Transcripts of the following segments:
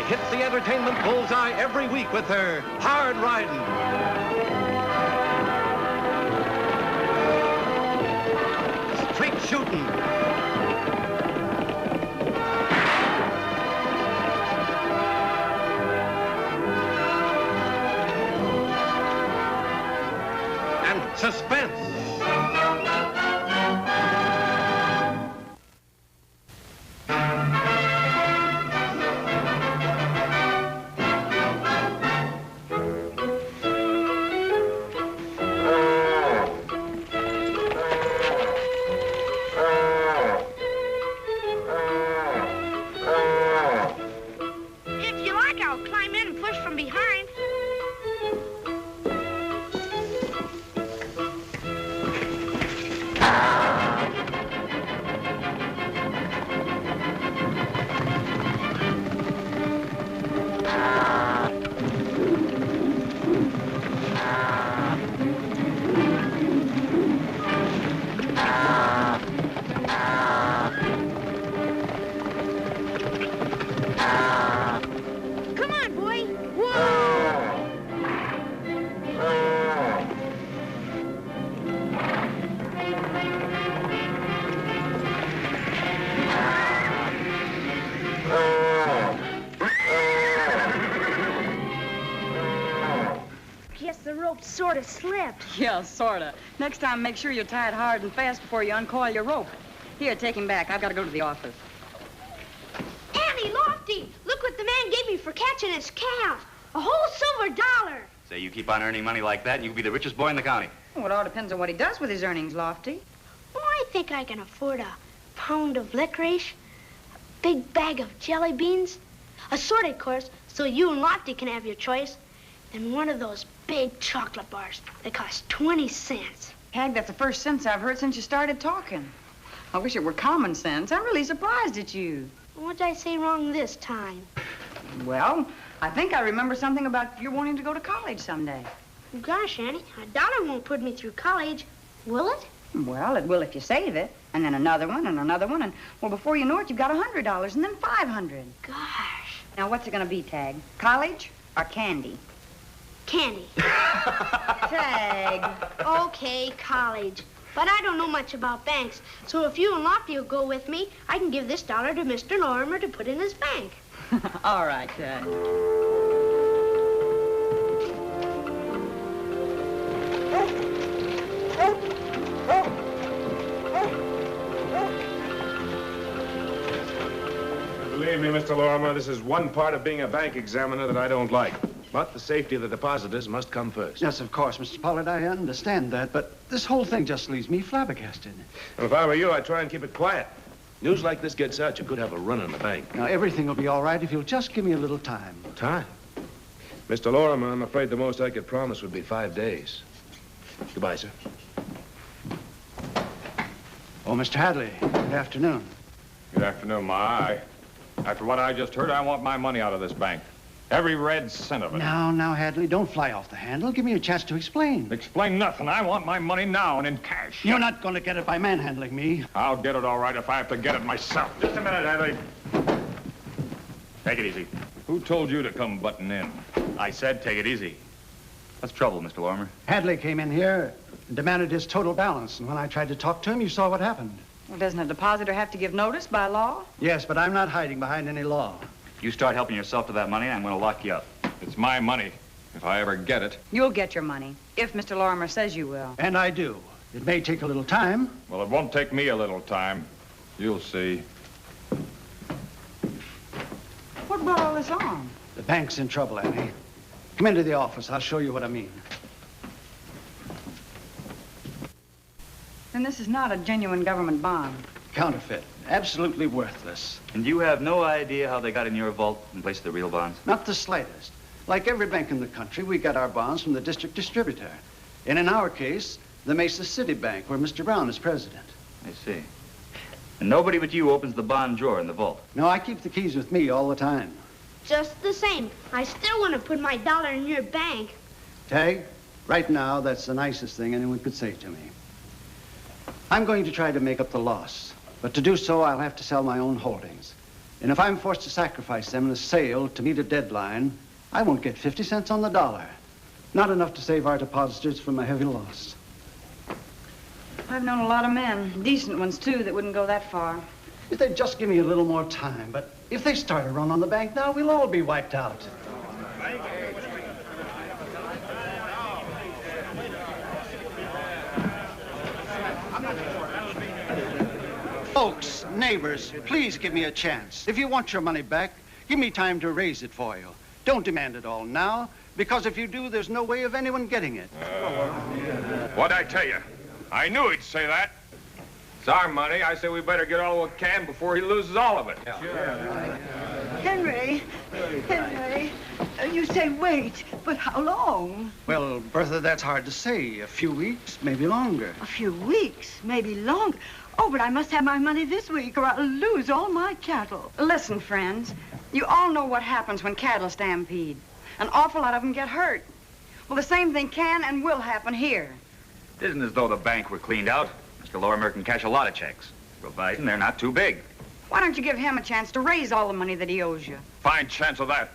hits the entertainment bullseye every week with her hard riding. Street shooting. And suspense. Sort of slipped. Yeah, sort of. Next time, make sure you tie it hard and fast before you uncoil your rope. Here, take him back. I've got to go to the office. Annie, Lofty, look what the man gave me for catching his calf. A whole silver dollar. Say, you keep on earning money like that, and you'll be the richest boy in the county. Well, it all depends on what he does with his earnings, Lofty. Well, I think I can afford a pound of licorice, a big bag of jelly beans, assorted course, so you and Lofty can have your choice, and one of those big chocolate bars that cost 20 cents. Tagg, that's the first sense I've heard since you started talking. I wish it were common sense. I'm really surprised at you. What did I say wrong this time? Well, I think I remember something about your wanting to go to college someday. Gosh, Annie, a dollar won't put me through college, will it? Well, it will if you save it. And then another one, and, well, before you know it, you've got $100, and then $500. Gosh. Now, what's it gonna be, Tagg? College or candy? Candy. Tagg. Okay, college. But I don't know much about banks, so if you and Lofty will go with me, I can give this dollar to Mr. Lorimer to put in his bank. All right, Tagg. Believe me, Mr. Lorimer, this is one part of being a bank examiner that I don't like. But the safety of the depositors must come first. Yes, of course, Mr. Pollard, I understand that, but this whole thing just leaves me flabbergasted. Well, if I were you, I'd try and keep it quiet. News like this gets out, you could have a run on the bank. Now, everything will be all right if you'll just give me a little time. Time? Mr. Lorimer, I'm afraid the most I could promise would be 5 days. Goodbye, sir. Oh, Mr. Hadley, good afternoon. Good afternoon, Ma. After what I just heard, I want my money out of this bank. Every red cent of it. Now, Hadley, don't fly off the handle. Give me a chance to explain. Explain nothing. I want my money now and in cash. You're not going to get it by manhandling me. I'll get it all right if I have to get it myself. Just a minute, Hadley. Take it easy. Who told you to come butting in? I said take it easy. What's trouble, Mr. Lorimer? Hadley came in here and demanded his total balance, and when I tried to talk to him, you saw what happened. Well, doesn't a depositor have to give notice by law? Yes, but I'm not hiding behind any law. If you start helping yourself to that money, I'm going to lock you up. It's my money. If I ever get it. You'll get your money, if Mr. Lorimer says you will. And I do. It may take a little time. Well, it won't take me a little time. You'll see. What brought all this on? The bank's in trouble, Annie. Come into the office. I'll show you what I mean. Then this is not a genuine government bond. Counterfeit. Absolutely worthless. And you have no idea how they got in your vault in place of the real bonds? Not the slightest. Like every bank in the country, we got our bonds from the district distributor. And in our case, the Mesa City Bank, where Mr. Brown is president. I see. And nobody but you opens the bond drawer in the vault? No, I keep the keys with me all the time. Just the same, I still want to put my dollar in your bank. Tagg, right now, that's the nicest thing anyone could say to me. I'm going to try to make up the loss. But to do so, I'll have to sell my own holdings. And if I'm forced to sacrifice them in a sale to meet a deadline, I won't get 50 cents on the dollar. Not enough to save our depositors from a heavy loss. I've known a lot of men, decent ones, too, that wouldn't go that far. If they'd just give me a little more time, but if they start a run on the bank now, we'll all be wiped out. Folks, neighbors, please give me a chance. If you want your money back, give me time to raise it for you. Don't demand it all now, because if you do, there's no way of anyone getting it. What'd I tell you? I knew he'd say that. It's our money. I say we better get all we can before he loses all of it. Henry, you say wait, but how long? Well, Bertha, that's hard to say. A few weeks, maybe longer. A few weeks, maybe longer. Oh, but I must have my money this week or I'll lose all my cattle. Listen, friends, you all know what happens when cattle stampede. An awful lot of them get hurt. Well, the same thing can and will happen here. It isn't as though the bank were cleaned out. Mr. Lorimer can cash a lot of checks, providing they're not too big. Why don't you give him a chance to raise all the money that he owes you? Fine chance of that.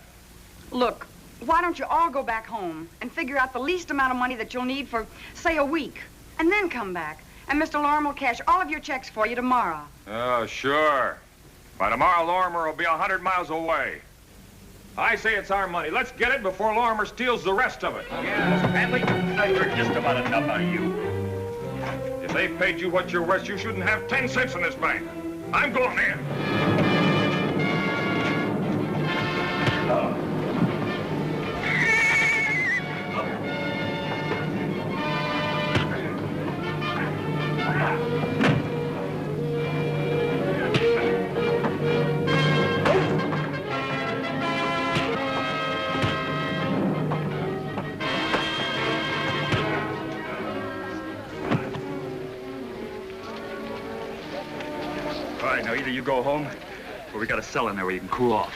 Look, why don't you all go back home and figure out the least amount of money that you'll need for, say, a week, and then come back, and Mr. Lorimer will cash all of your checks for you tomorrow. Oh, sure. By tomorrow, Lorimer will be 100 miles away. I say it's our money. Let's get it before Lorimer steals the rest of it. Yeah, Stanley, I've heard just about enough out of you. If they paid you what you're worth, you shouldn't have 10 cents in this bank. I'm going in. All right, now either you go home, or we got a cell in there where you can cool off.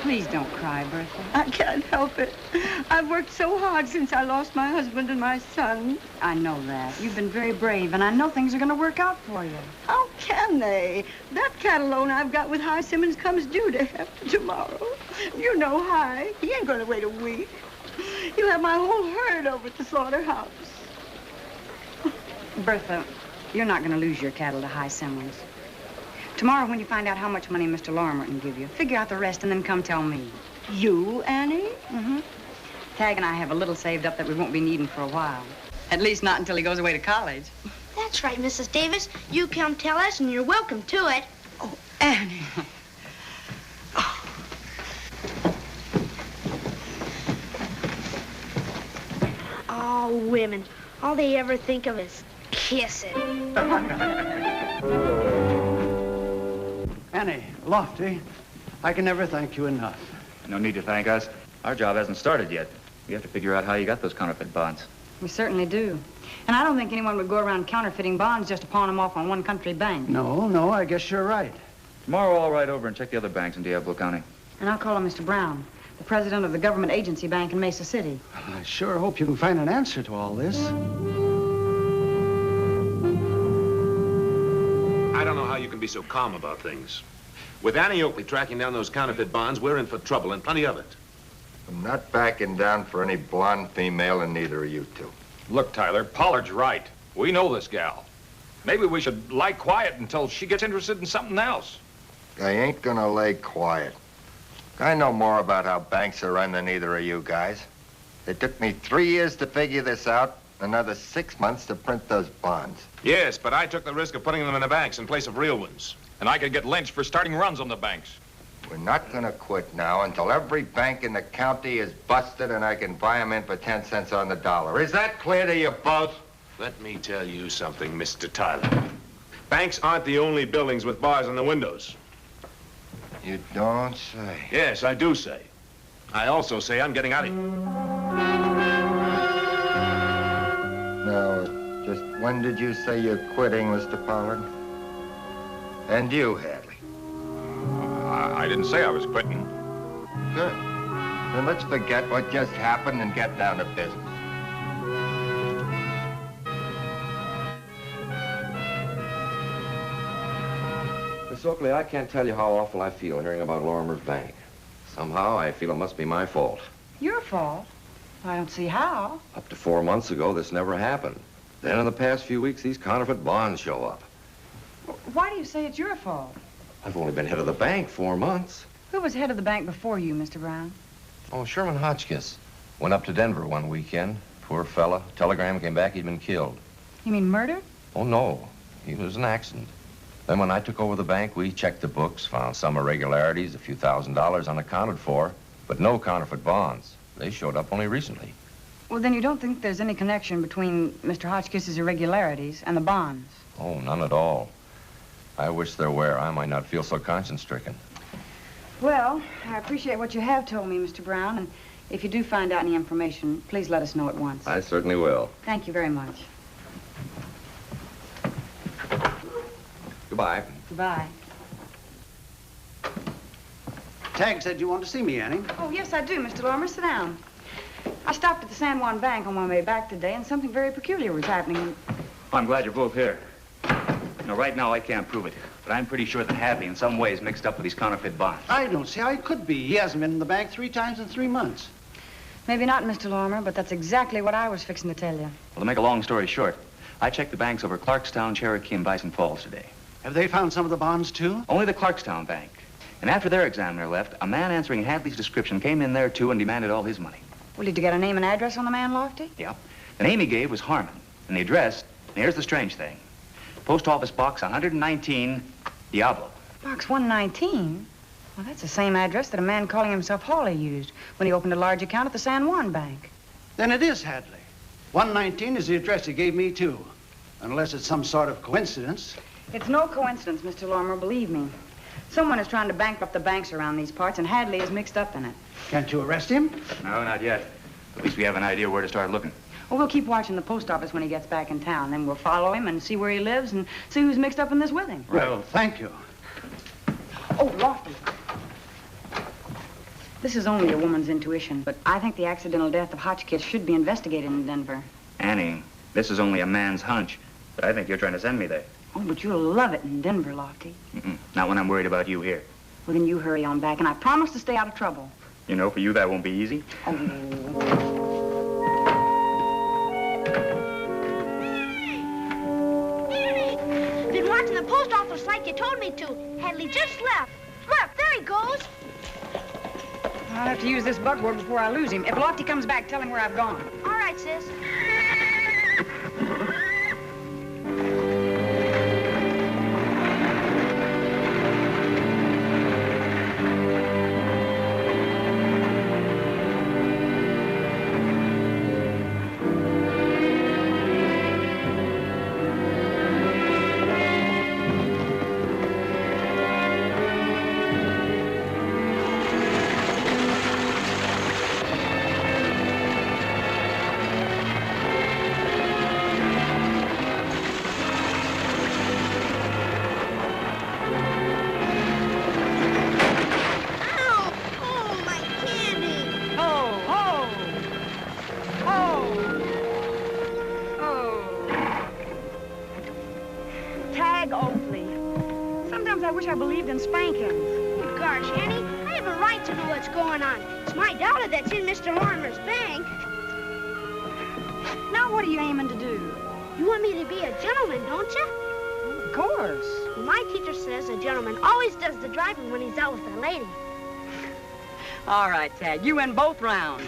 Please don't cry, Bertha. I can't help it. I've worked so hard since I lost my husband and my son. I know that. You've been very brave, and I know things are going to work out for you. How can they? That cattle loan I've got with High Simmons comes due to after tomorrow. You know High. He ain't going to wait a week. He'll have my whole herd over at the slaughterhouse. Bertha, you're not going to lose your cattle to High Simmons. Tomorrow, when you find out how much money Mr. Lorimer can give you, figure out the rest and then come tell me. You, Annie? Mm-hmm. Tagg and I have a little saved up that we won't be needing for a while. At least not until he goes away to college. That's right, Mrs. Davis. You come tell us, and you're welcome to it. Oh, Annie. Oh, women. All they ever think of is kissing. Annie, Lofty, I can never thank you enough. No need to thank us. Our job hasn't started yet. We have to figure out how you got those counterfeit bonds. We certainly do. And I don't think anyone would go around counterfeiting bonds just to pawn them off on one country bank. No, I guess you're right. Tomorrow I'll ride over and check the other banks in Diablo County. And I'll call on Mr. Brown, the president of the government agency bank in Mesa City. I sure hope you can find an answer to all this. I don't know how you can be so calm about things. With Annie Oakley tracking down those counterfeit bonds, we're in for trouble, and plenty of it. I'm not backing down for any blonde female, and neither are you two. Look, Tyler, Pollard's right. We know this gal. Maybe we should lie quiet until she gets interested in something else. I ain't gonna lay quiet. I know more about how banks are run than either of you guys. It took me 3 years to figure this out, another 6 months to print those bonds. Yes, but I took the risk of putting them in the banks in place of real ones. And I could get lynched for starting runs on the banks. We're not gonna quit now until every bank in the county is busted and I can buy them in for 10 cents on the dollar. Is that clear to you both? Let me tell you something, Mr. Tyler. Banks aren't the only buildings with bars on the windows. You don't say. Yes, I do say. I also say I'm getting out of here. Now, just when did you say you're quitting, Mr. Pollard? And you, Hadley? I didn't say I was quitting. Good. Then let's forget what just happened and get down to business. Miss Oakley, I can't tell you how awful I feel hearing about Lorimer's bank. Somehow, I feel it must be my fault. Your fault? I don't see how. Up to 4 months ago, this never happened. Then in the past few weeks, these counterfeit bonds show up. Why do you say it's your fault? I've only been head of the bank 4 months. Who was head of the bank before you, Mr. Brown? Oh, Sherman Hotchkiss. Went up to Denver one weekend. Poor fella. Telegram came back he'd been killed. You mean murdered? Oh, no. He was an accident. Then when I took over the bank, we checked the books, found some irregularities, a few $1,000s unaccounted for, but no counterfeit bonds. They showed up only recently. Well, then you don't think there's any connection between Mr. Hotchkiss's irregularities and the bonds? Oh, none at all. I wish there were. I might not feel so conscience-stricken. Well, I appreciate what you have told me, Mr. Brown, and if you do find out any information, please let us know at once. I certainly will. Thank you very much. Goodbye. Goodbye. Tagg said you want to see me, Annie. Oh, yes, I do, Mr. Lorimer. Sit down. I stopped at the San Juan Bank on my way back today, and something very peculiar was happening. I'm glad you're both here. You know, right now I can't prove it, but I'm pretty sure that Hadley in some way is mixed up with these counterfeit bonds. I don't see how he could be. He hasn't been in the bank 3 times in 3 months. Maybe not, Mr. Lorimer, but that's exactly what I was fixing to tell you. Well, to make a long story short, I checked the banks over Clarkstown, Cherokee, and Bison Falls today. Have they found some of the bonds, too? Only the Clarkstown Bank. And after their examiner left, a man answering Hadley's description came in there, too, and demanded all his money. Well, did you get a name and address on the man, Lofty? Yep. The name he gave was Harmon. And the address, and here's the strange thing. Post Office Box 119, Diablo. Box 119? Well, that's the same address that a man calling himself Hawley used when he opened a large account at the San Juan Bank. Then it is Hadley. 119 is the address he gave me, too. Unless it's some sort of coincidence. It's no coincidence, Mr. Lorimer, believe me. Someone is trying to bankrupt the banks around these parts, and Hadley is mixed up in it. Can't you arrest him? No, not yet. At least we have an idea where to start looking. Well, we'll keep watching the post office when he gets back in town. Then we'll follow him and see where he lives and see who's mixed up in this with him. Well, thank you. Oh, Lofty. This is only a woman's intuition, but I think the accidental death of Hotchkiss should be investigated in Denver. Annie, this is only a man's hunch, but I think you're trying to send me there. Oh, but you'll love it in Denver, Lofty. Not when I'm worried about you here. Well, then you hurry on back, and I promise to stay out of trouble. You know, for you, that won't be easy. Been watching the post office like you told me to. Hadley just left. Look, there he goes. I'll have to use this buckboard before I lose him. If Lofty comes back, tell him where I've gone. All right, sis. Tagg Oakley. Sometimes I wish I believed in spankings. Good gosh, Annie, I have a right to know what's going on. It's my daughter that's in Mr. Lorimer's bank. Now, what are you aiming to do? You want me to be a gentleman, don't you? Of course. Well, my teacher says a gentleman always does the driving when he's out with a lady. All right, Tagg, you win both rounds.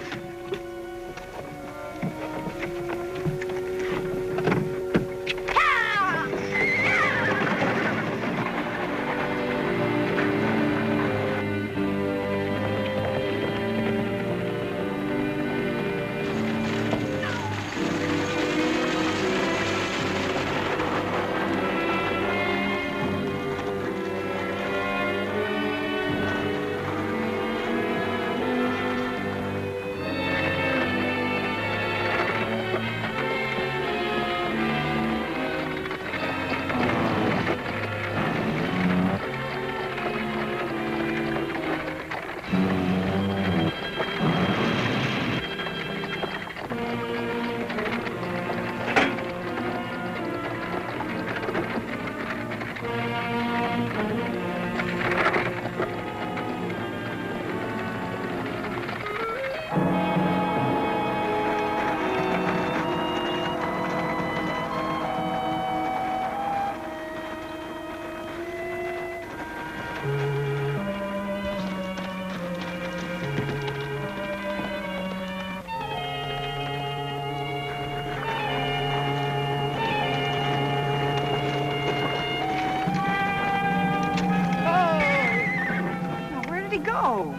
know?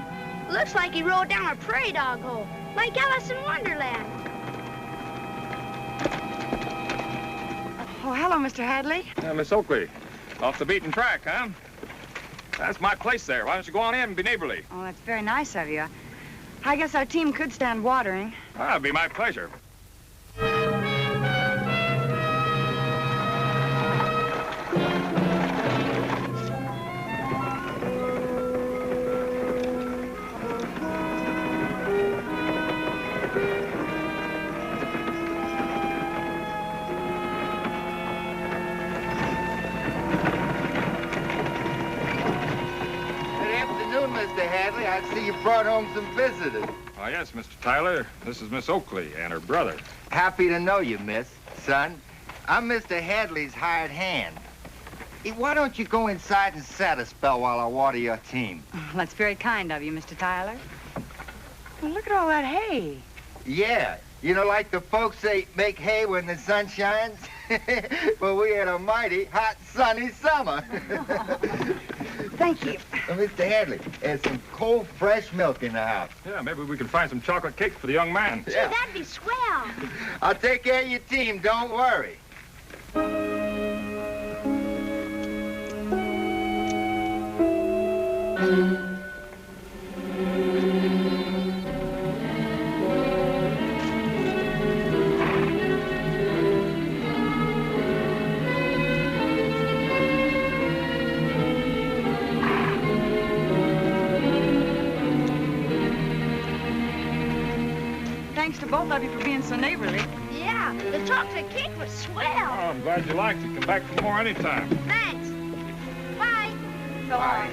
Looks like he rolled down a prairie dog hole, like Alice in Wonderland. Oh, hello, Mr. Hadley. Miss Oakley, off the beaten track, huh? That's my place there. Why don't you go on in and be neighborly? Oh, that's very nice of you. I guess our team could stand watering. It'd be my pleasure. Mr. Hadley, I see you brought home some visitors. Oh, yes, Mr. Tyler. This is Miss Oakley and her brother. Happy to know you, miss. Son, I'm Mr. Hadley's hired hand. Hey, why don't you go inside and sat a spell while I water your team? Oh, that's very kind of you, Mr. Tyler. Well, look at all that hay. Yeah, you know, like the folks say, make hay when the sun shines. Well, we had a mighty hot, sunny summer. Thank you. Mr. Hadley, there's some cold, fresh milk in the house. Yeah, maybe we can find some chocolate cake for the young man. Gee, that'd be swell. I'll take care of your team, don't worry. Thanks to both of you for being so neighborly. Yeah, the chocolate cake was swell. Oh, I'm glad you liked it. Come back for more anytime. Thanks. Bye. Bye.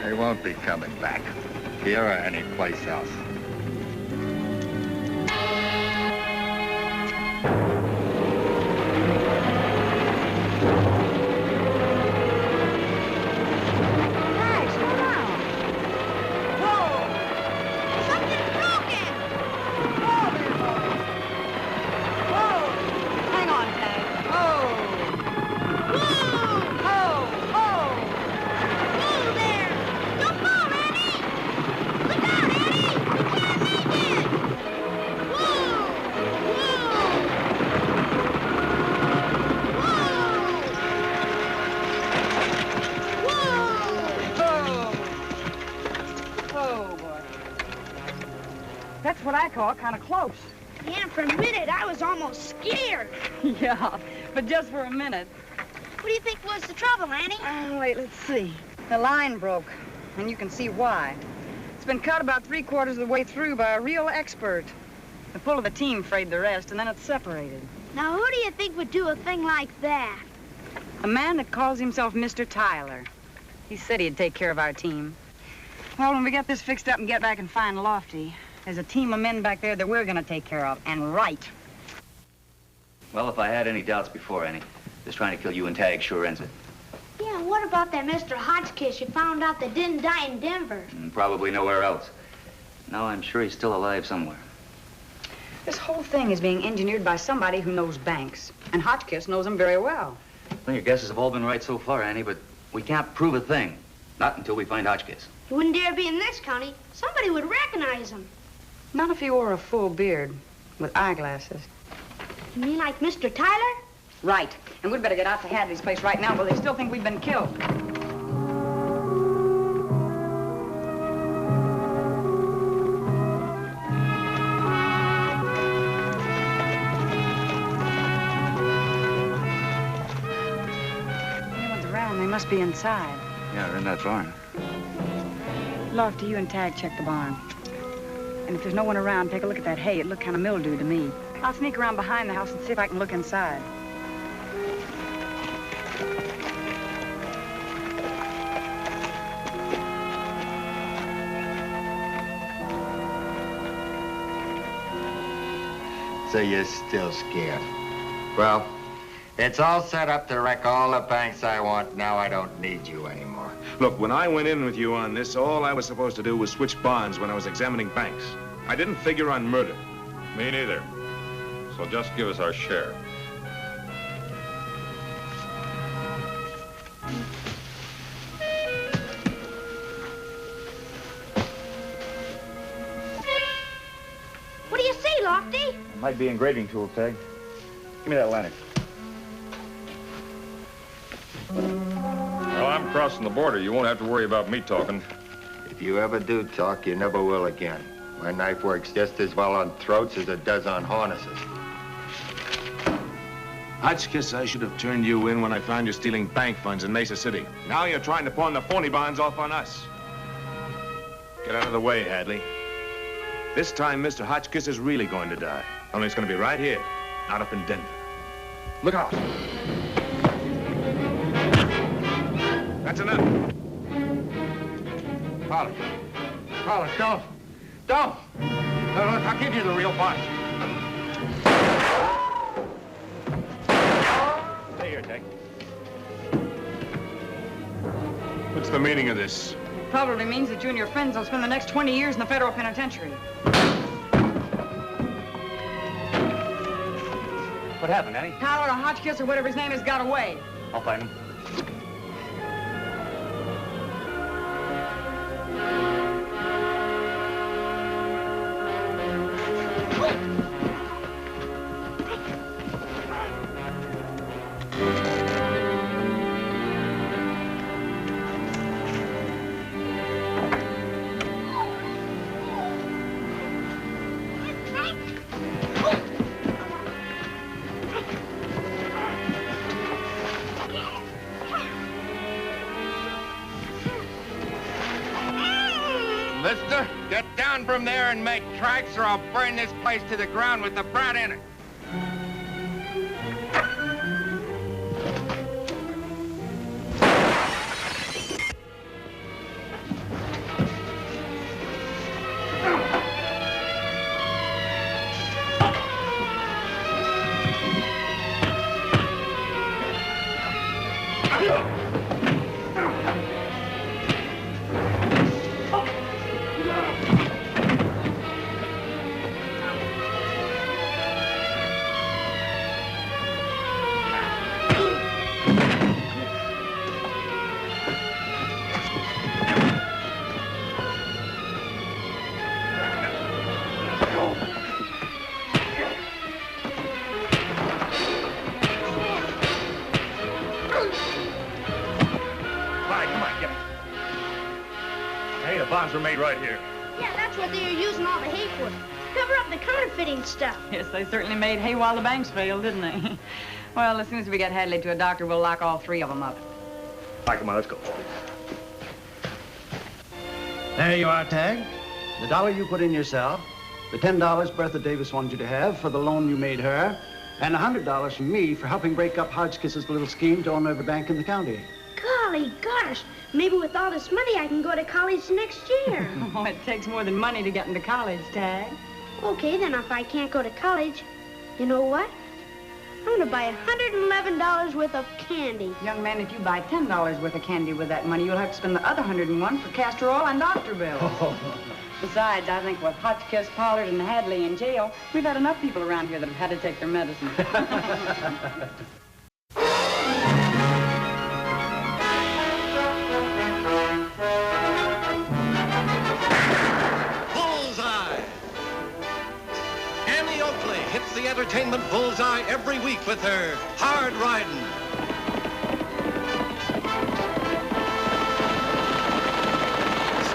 They won't be coming back here or anyplace else. That's what I call kind of close. Yeah, for a minute, I was almost scared. Yeah, but just for a minute. What do you think was the trouble, Annie? Wait, let's see. The line broke, and you can see why. It's been cut about 3/4 of the way through by a real expert. The pull of the team frayed the rest, and then it's separated. Now, who do you think would do a thing like that? A man that calls himself Mr. Tyler. He said he'd take care of our team. Well, when we get this fixed up and get back and find Lofty, there's a team of men back there that we're gonna take care of, and right. Well, if I had any doubts before, Annie, this trying to kill you and Tagg sure ends it. Yeah, what about that Mr. Hotchkiss you found out that didn't die in Denver? Probably nowhere else. No, I'm sure he's still alive somewhere. This whole thing is being engineered by somebody who knows banks, and Hotchkiss knows them very well. Well, your guesses have all been right so far, Annie, but we can't prove a thing. Not until we find Hotchkiss. He wouldn't dare be in this county. Somebody would recognize him. Not if he wore a full beard with eyeglasses. You mean like Mr. Tyler? Right. And we'd better get out to Hadley's place right now, but they still think we've been killed. Anyone's around, they must be inside. Yeah, they're in that barn. Lofty, you and Tagg check the barn. And if there's no one around, take a look at that hay. It looked kind of mildewed to me. I'll sneak around behind the house and see if I can look inside. So you're still scared. Well, it's all set up to wreck all the banks I want. Now I don't need you anymore. Look, when I went in with you on this, all I was supposed to do was switch bonds when I was examining banks. I didn't figure on murder. Me neither. so just give us our share. What do you say, Lofty? It might be engraving tool, Tagg. Give me that lantern. Well, I'm crossing the border. You won't have to worry about me talking. If you ever do talk, you never will again. My knife works just as well on throats as it does on harnesses. Hotchkiss, I should have turned you in when I found you stealing bank funds in Mesa City. Now you're trying to pawn the phony bonds off on us. Get out of the way, Hadley. This time, Mr. Hotchkiss is really going to die. Only it's going to be right here, not up in Denver. Look out. That's enough. Carlos, don't. Don't. Look, I'll give you the real boss. Stay here, Tagg. What's the meaning of this? Probably means that you and your friends will spend the next 20 years in the federal penitentiary. What happened, Annie? Tyler or Hotchkiss or whatever his name is got away. I'll find him. Mister, get down from there and make tracks, or I'll burn this place to the ground with the brat in it. Were made right here. Yeah, that's what they were using all the hay for. Cover up the counterfeiting stuff. Yes, they certainly made hay while the banks failed, didn't they? Well, as soon as we get Hadley to a doctor, we'll lock all three of them up. All right, come on, let's go. There you are, Tagg. The $1 you put in yourself, the $10 Bertha Davis wanted you to have for the loan you made her, and $100 from me for helping break up Hotchkiss's little scheme to own every bank in the county. Golly gosh, maybe with all this money I can go to college next year. Oh, it takes more than money to get into college, Tagg. Okay, then if I can't go to college, you know what? I'm gonna buy $111 worth of candy. Young man, if you buy $10 worth of candy with that money, you'll have to spend the other $101 for castor oil and doctor bills. Besides, I think with Hotchkiss, Pollard, and Hadley in jail, we've had enough people around here that have had to take their medicine. Annie Oakley hits the entertainment bullseye every week with her hard riding.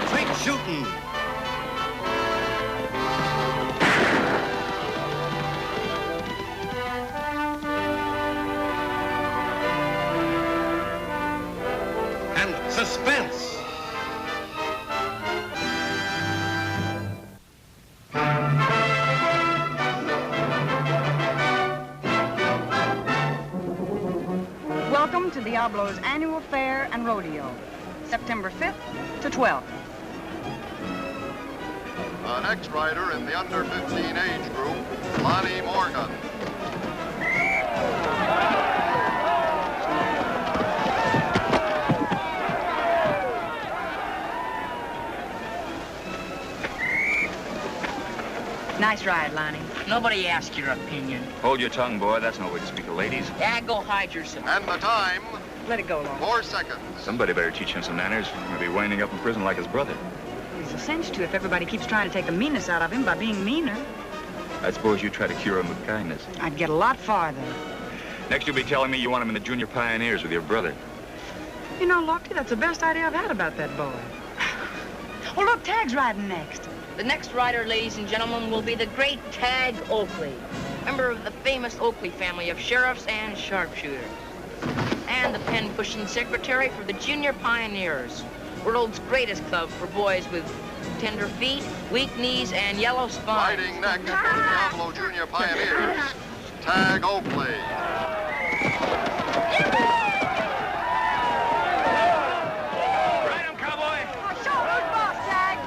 Straight shooting. And suspense. Welcome to Diablo's annual fair and rodeo, September 5th to 12th. The next rider in the under 15 age group, Lonnie Morgan. Nice ride, Lonnie. Nobody asked your opinion. Hold your tongue, boy. That's no way to speak to ladies. Yeah, go hide yourself. And the time, Let it go, Lonnie. 4 seconds. Somebody better teach him some manners. He'll be winding up in prison like his brother. He's a cinch to if everybody keeps trying to take the meanness out of him by being meaner. I suppose you try to cure him with kindness. I'd get a lot farther. Next, you'll be telling me you want him in the Junior Pioneers with your brother. You know, Lofty, that's the best idea I've had about that boy. Oh, look, Tagg's riding next. The next rider, ladies and gentlemen, will be the great Tagg Oakley, member of the famous Oakley family of sheriffs and sharpshooters, and the pen-pushing secretary for the Junior Pioneers, world's greatest club for boys with tender feet, weak knees, and yellow spines. Riding next for the Diablo Junior Pioneers, Tagg Oakley. Ride him, cowboy! Oh, show who's boss, Tagg.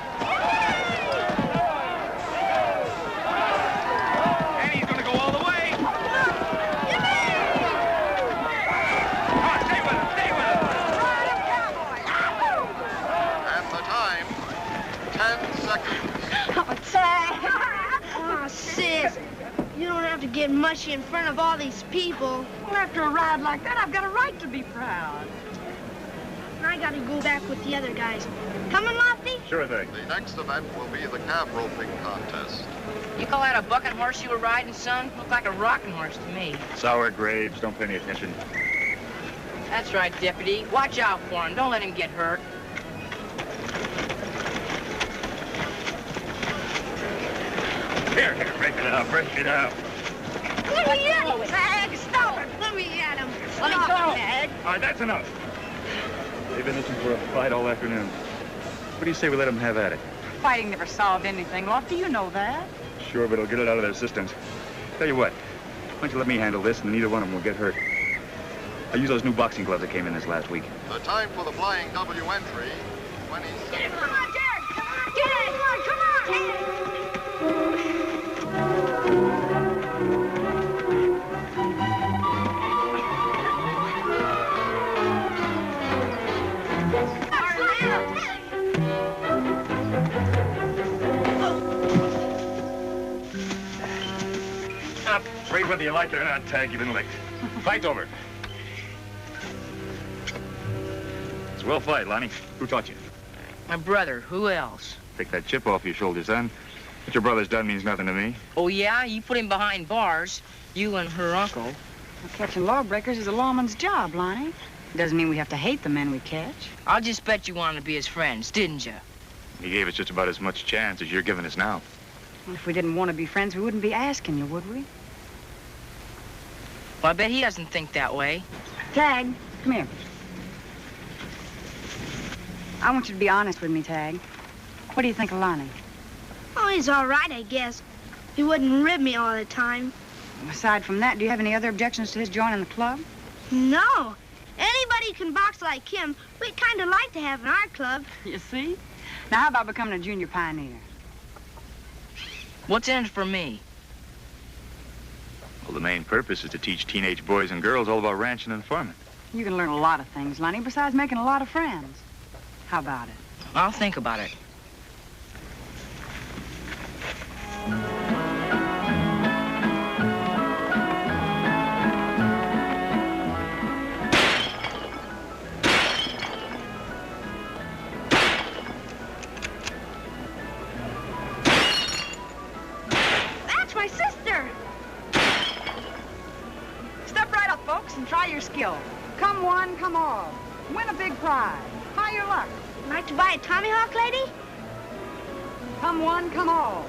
And he's gonna go all the way. Come on, stay with him, stay with him. Ride him, cowboy. And the time, 10 seconds. Oh, Tagg. Oh, sis, you don't have to get mushy in front of all these people. Well, after a ride like that, I've got a right to be proud. I gotta go back with the other guys. Coming, Lofty? Sure thing. The next event will be the calf roping contest. You call that a bucking horse you were riding, son? Looked like a rocking horse to me. Sour grapes. Don't pay any attention. That's right, Deputy. Watch out for him. Don't let him get hurt. Here, break it up, break it up. Let me at him, Tagg! Stop it! Let me at him! Let me go. Tagg! All right, that's enough. They've been itching for a fight all afternoon. What do you say we let them have at it? Fighting never solved anything, Lofty. You know that. Sure, but it'll get it out of their systems. Tell you what, why don't you let me handle this, and neither one of them will get hurt. I'll use those new boxing gloves that came in this last week. The time for the flying W entry, 20 seconds. Come on, Tagg! Come on! Get it! Come on, Tagg! Afraid whether you like it or not, Tagg, you've been licked. Fight's over. It's a well fight, Lonnie. Who taught you? My brother. Who else? Take that chip off your shoulder, son. What your brother's done means nothing to me. Oh, yeah? You put him behind bars. You and her uncle. Well, catching lawbreakers is a lawman's job, Lonnie. It doesn't mean we have to hate the men we catch. I'll just bet you wanted to be his friends, didn't you? He gave us just about as much chance as you're giving us now. Well, if we didn't want to be friends, we wouldn't be asking you, would we? Well, I bet he doesn't think that way. Tagg, come here. I want you to be honest with me, Tagg. What do you think of Lonnie? Oh, he's all right, I guess. He wouldn't rib me all the time. Aside from that, do you have any other objections to his joining the club? No. Anybody can box like him. We'd kind of like to have in our club. You see? Now, how about becoming a junior pioneer? What's in it for me? Well, the main purpose is to teach teenage boys and girls all about ranching and farming. You can learn a lot of things, Lonnie, besides making a lot of friends. How about it? I'll think about it. That's my sister. Step right up, folks, and try your skill. Come one, come all. Win a big prize. High your luck. Like to buy a Tomahawk, lady? Come one, come all.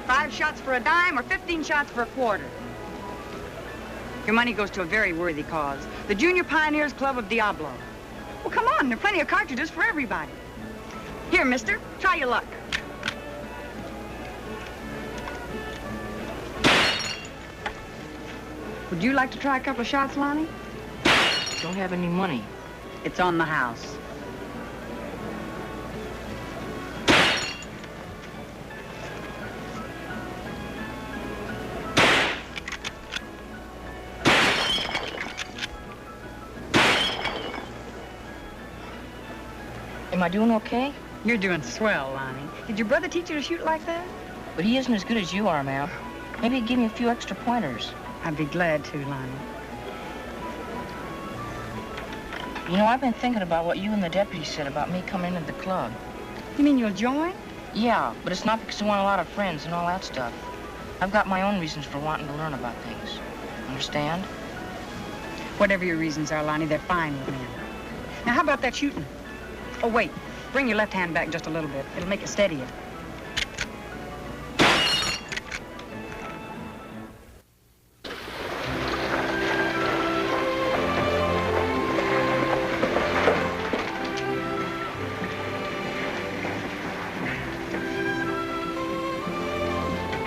5 shots for a dime or 15 shots for a quarter. Your money goes to a very worthy cause. The Junior Pioneers Club of Diablo. Well, come on, there are plenty of cartridges for everybody. Here, mister, try your luck. Would you like to try a couple of shots, Lonnie? Don't have any money. It's on the house. Am I doing okay? You're doing swell, Lonnie. Did your brother teach you to shoot like that? but he isn't as good as you are, ma'am. Maybe he'd give me a few extra pointers. I'd be glad to, Lonnie. You know, I've been thinking about what you and the deputy said about me coming into the club. You mean you'll join? Yeah, but it's not because I want a lot of friends and all that stuff. I've got my own reasons for wanting to learn about things. Understand? Whatever your reasons are, Lonnie, they're fine with me. Now, how about that shooting? Oh, wait. Bring your left hand back just a little bit. It'll make it steadier.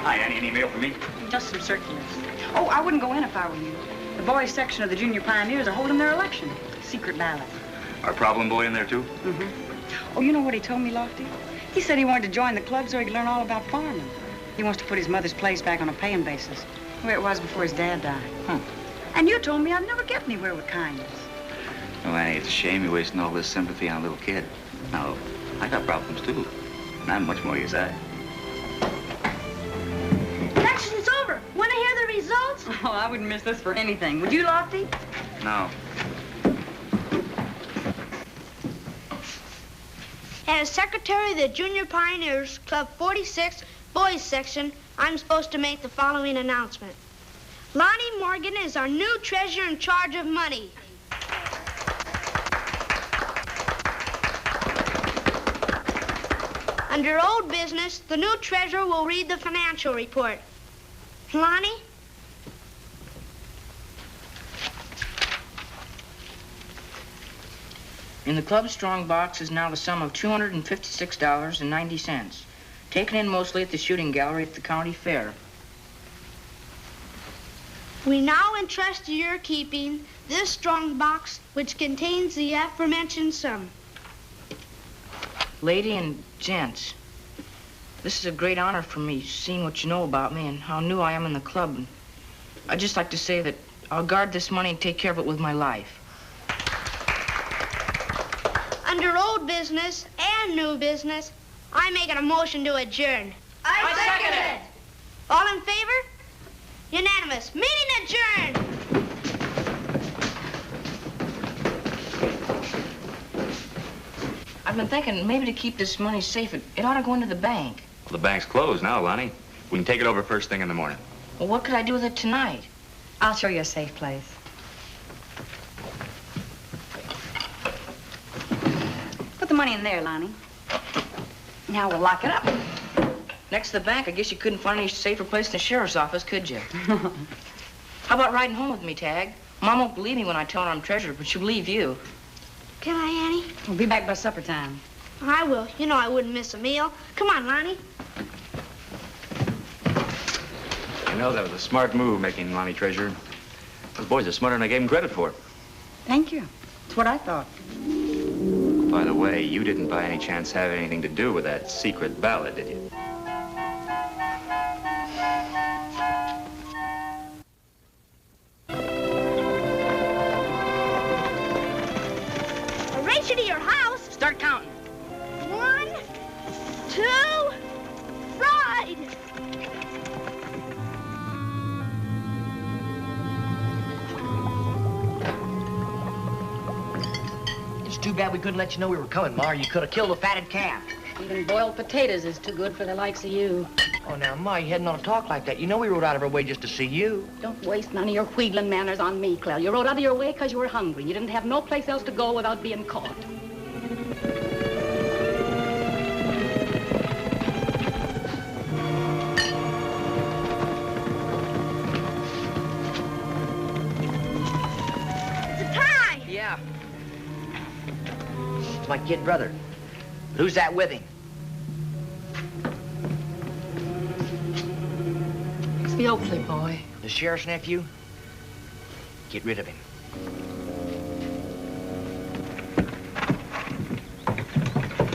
Hi, Annie. Any mail for me? Just some circulars. Oh, I wouldn't go in if I were you. The boys' section of the Junior Pioneers are holding their election. Secret ballot. Our problem boy in there, too? Oh, you know what he told me, Lofty? He said he wanted to join the club so he could learn all about farming. He wants to put his mother's place back on a paying basis, the way it was before his dad died. And you told me I'd never get anywhere with kindness. Well, Annie, it's a shame you're wasting all this sympathy on a little kid. Now, I got problems, too. And I'm much more as I. Election's over. Want to hear the results? Oh, I wouldn't miss this for anything. Would you, Lofty? No. As secretary of the Junior Pioneers, Club 46, Boys Section, I'm supposed to make the following announcement. Lonnie Morgan is our new treasurer in charge of money. Under old business, the new treasurer will read the financial report. Lonnie? In the club strong box is now the sum of $256.90, taken in mostly at the shooting gallery at the county fair. We now entrust to your keeping this strong box, which contains the aforementioned sum. Lady and gents, this is a great honor for me, seeing what you know about me and how new I am in the club. And I'd just like to say that I'll guard this money and take care of it with my life. Under old business and new business, I'm making a motion to adjourn. I second it. All in favor? Unanimous. Meeting adjourned. I've been thinking maybe to keep this money safe, it ought to go into the bank. Well, the bank's closed now, Lonnie. We can take it over first thing in the morning. Well, what could I do with it tonight? I'll show you a safe place. Put the money in there, Lonnie. Now we'll lock it up. Next to the bank, I guess you couldn't find any safer place than the sheriff's office, could you? How about riding home with me, Tagg? Mom won't believe me when I tell her I'm treasurer, but she'll believe you. Can I, Annie? We'll be back by supper time. I will. You know I wouldn't miss a meal. Come on, Lonnie. You know, that was a smart move, making Lonnie treasurer. Those boys are smarter than I gave them credit for. Thank you. That's what I thought. By the way, you didn't by any chance have anything to do with that secret ballot, did you? I'll race you to your house. Start counting. 1, 2, ride. It's too bad we couldn't let you know we were coming, Ma, or you could have killed a fatted calf. Even boiled potatoes is too good for the likes of you. Oh, now, Ma, you hadn't ought to talk like that. You know we rode out of our way just to see you. Don't waste none of your wheedling manners on me, Clell. You rode out of your way because you were hungry. You didn't have no place else to go without being caught. It's a tie. Yeah. It's my kid brother. But who's that with him? It's the Oakley boy. The sheriff's nephew? Get rid of him.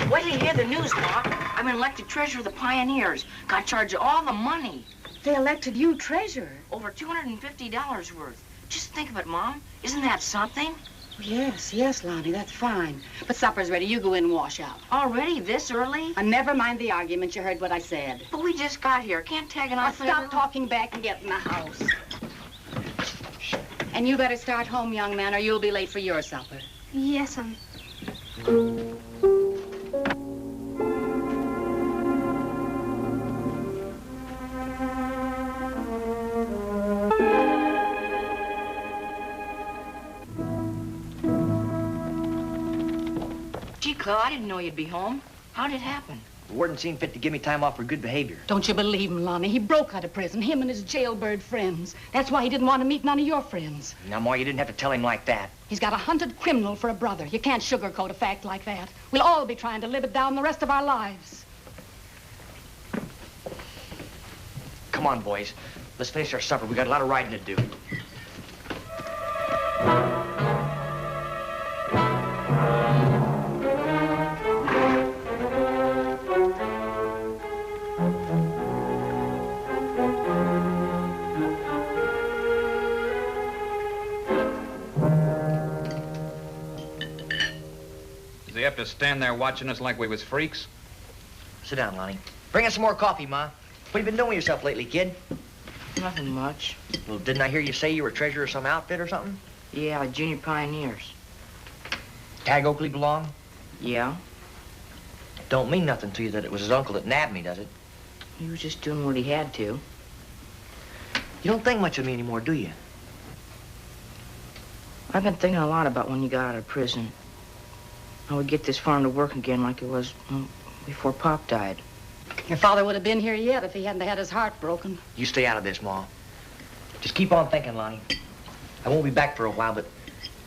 Wait till you hear the news, Ma. I've been elected treasurer of the Pioneers. Got charge of all the money. They elected you treasurer. Over $250 worth. Just think of it, Mom. Isn't that something? Yes, Lonnie, that's fine. But supper's ready. You go in and wash out. Already this early? Never mind the argument. You heard what I said. But we just got here. Can't Tagg and I stop talking back and get in the house. And you better start home, young man, or you'll be late for your supper. Yes, Gee, Clell, I didn't know you'd be home. How'd it happen? The warden seemed fit to give me time off for good behavior. Don't you believe him, Lonnie? He broke out of prison, him and his jailbird friends. That's why he didn't want to meet none of your friends. Now, Ma, you didn't have to tell him like that. He's got a hunted criminal for a brother. You can't sugarcoat a fact like that. We'll all be trying to live it down the rest of our lives. Come on, boys. Let's finish our supper. We got a lot of riding to do. Have to stand there watching us like we was freaks? Sit down, Lonnie. Bring us some more coffee, Ma. What have you been doing with yourself lately, kid? Nothing much. Well, didn't I hear you say you were treasurer of some outfit or something? Yeah, Junior Pioneers. Tagg Oakley belong? Yeah. Don't mean nothing to you that it was his uncle that nabbed me, does it? He was just doing what he had to. You don't think much of me anymore, do you? I've been thinking a lot about when you got out of prison. I would get this farm to work again like it was before Pop died. Your father would have been here yet if he hadn't had his heart broken. You stay out of this, Ma. Just keep on thinking, Lonnie. I won't be back for a while, but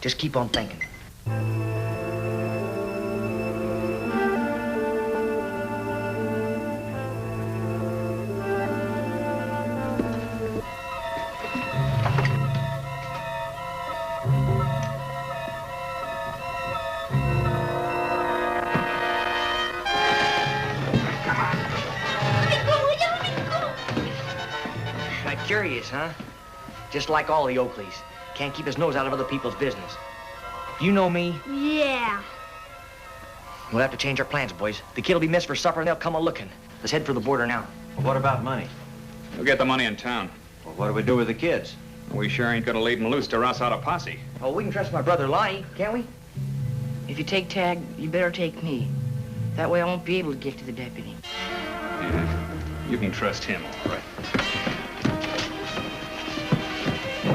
just keep on thinking. Curious, huh? Just like all the Oakleys. Can't keep his nose out of other people's business. You know me? Yeah. We'll have to change our plans, boys. The kid will be missed for supper and they'll come a-looking. Let's head for the border now. Well, what about money? We'll get the money in town. Well, what do we do with the kids? We sure ain't gonna leave them loose to rouse out a posse. Oh, we can trust my brother Lonnie, can't we? If you take Tagg, you better take me. That way I won't be able to get to the deputy. Yeah, you can trust him, all right.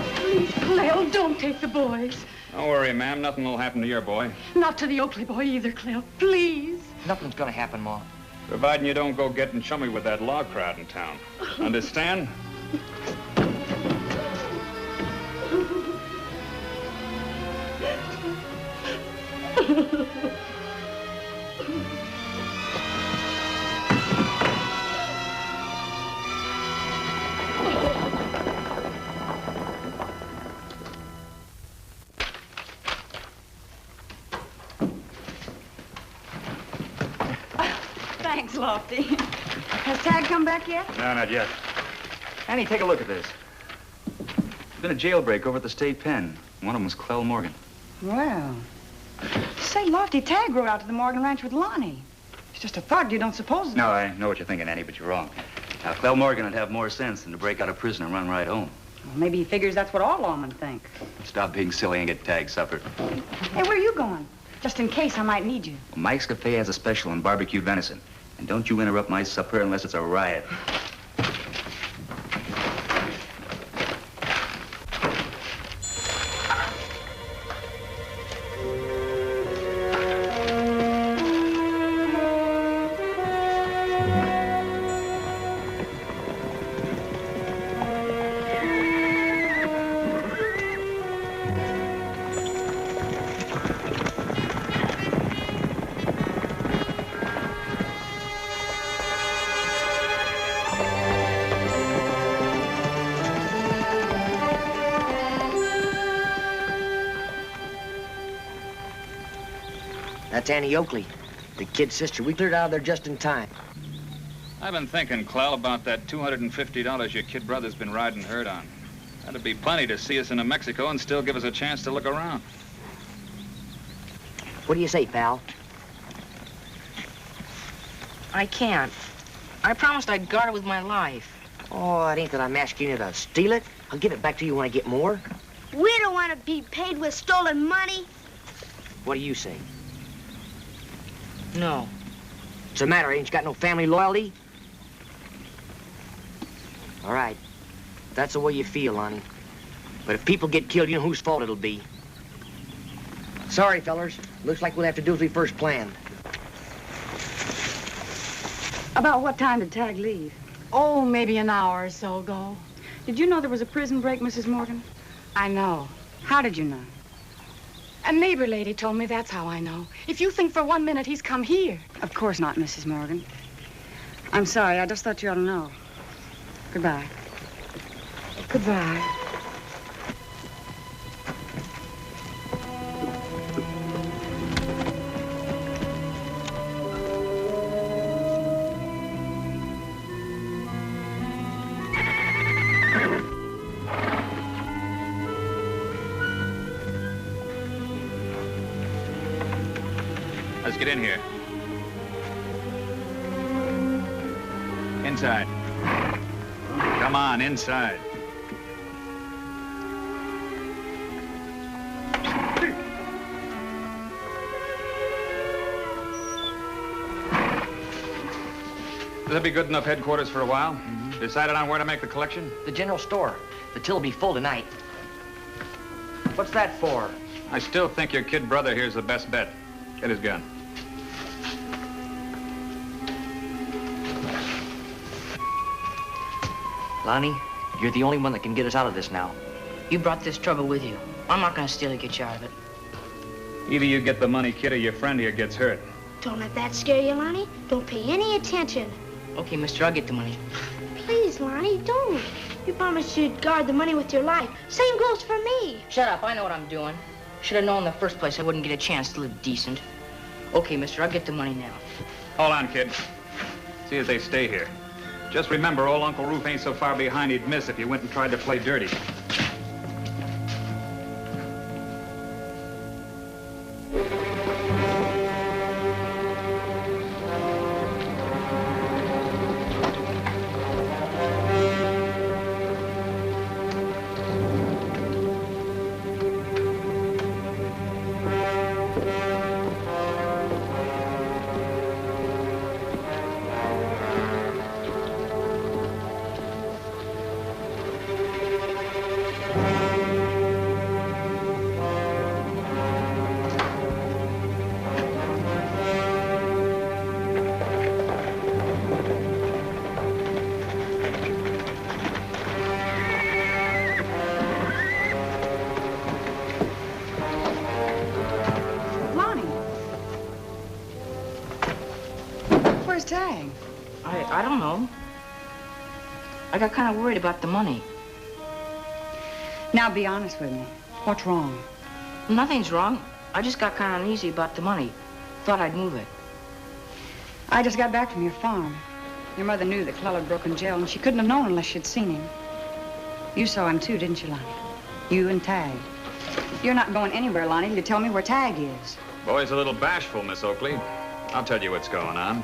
Please, Clell, don't take the boys. Don't worry, ma'am. Nothing will happen to your boy. Not to the Oakley boy either, Clell. Please. Nothing's gonna happen, Ma. Providing you don't go getting chummy with that law crowd in town. Understand? Thanks, Lofty. Has Tagg come back yet? No, not yet. Annie, take a look at this. There's been a jailbreak over at the state pen. One of them was Clell Morgan. Well. Say, Lofty, Tagg rode out to the Morgan Ranch with Lonnie. It's just a thought. You don't suppose... No, I know what you're thinking, Annie, but you're wrong. Now, Clell Morgan would have more sense than to break out of prison and run right home. Well, maybe he figures that's what all lawmen think. Stop being silly and get Tagg supper. Hey, where are you going? Just in case I might need you. Well, Mike's Cafe has a special on barbecued venison. And don't you interrupt my supper unless it's a riot. That's Annie Oakley, the kid's sister. We cleared out of there just in time. I've been thinking, Clell, about that $250 your kid brother's been riding herd on. That'd be plenty to see us into Mexico and still give us a chance to look around. What do you say, pal? I can't. I promised I'd guard it with my life. Oh, it ain't that I'm asking you to steal it. I'll give it back to you when I get more. We don't want to be paid with stolen money. What do you say? No. What's the matter? Ain't you got no family loyalty? All right. If that's the way you feel, Lonnie. But if people get killed, you know whose fault it'll be. Sorry, fellers. Looks like we'll have to do as we first planned. About what time did Tagg leave? Oh, maybe an hour or so ago. Did you know there was a prison break, Mrs. Morgan? I know. How did you know? A neighbor lady told me that's how I know. If you think for 1 minute he's come here. Of course not, Mrs. Morgan. I'm sorry. I just thought you ought to know. Goodbye. Goodbye. Let's get in here. Inside. Come on, inside. Will that be good enough headquarters for a while? Mm-hmm. Decided on where to make the collection? The general store. The till will be full tonight. What's that for? I still think your kid brother here's the best bet. Get his gun. Lonnie, you're the only one that can get us out of this now. You brought this trouble with you. I'm not gonna steal it, get you out of it. Either you get the money, kid, or your friend here gets hurt. Don't let that scare you, Lonnie. Don't pay any attention. Okay, mister, I'll get the money. Please, Lonnie, don't. You promised you'd guard the money with your life. Same goes for me. Shut up, I know what I'm doing. Should have known in the first place I wouldn't get a chance to live decent. Okay, mister, I'll get the money now. Hold on, kid. See if they stay here. Just remember, old Uncle Roof ain't so far behind he'd miss if you went and tried to play dirty. Tagg? I don't know. I got kind of worried about the money. Now be honest with me. What's wrong? Nothing's wrong. I just got kind of uneasy about the money. Thought I'd move it. I just got back from your farm. Your mother knew that Clell had broken jail, and she couldn't have known unless she'd seen him. You saw him too, didn't you, Lonnie? You and Tagg. You're not going anywhere, Lonnie, till you tell me where Tagg is. Boy's a little bashful, Miss Oakley. I'll tell you what's going on.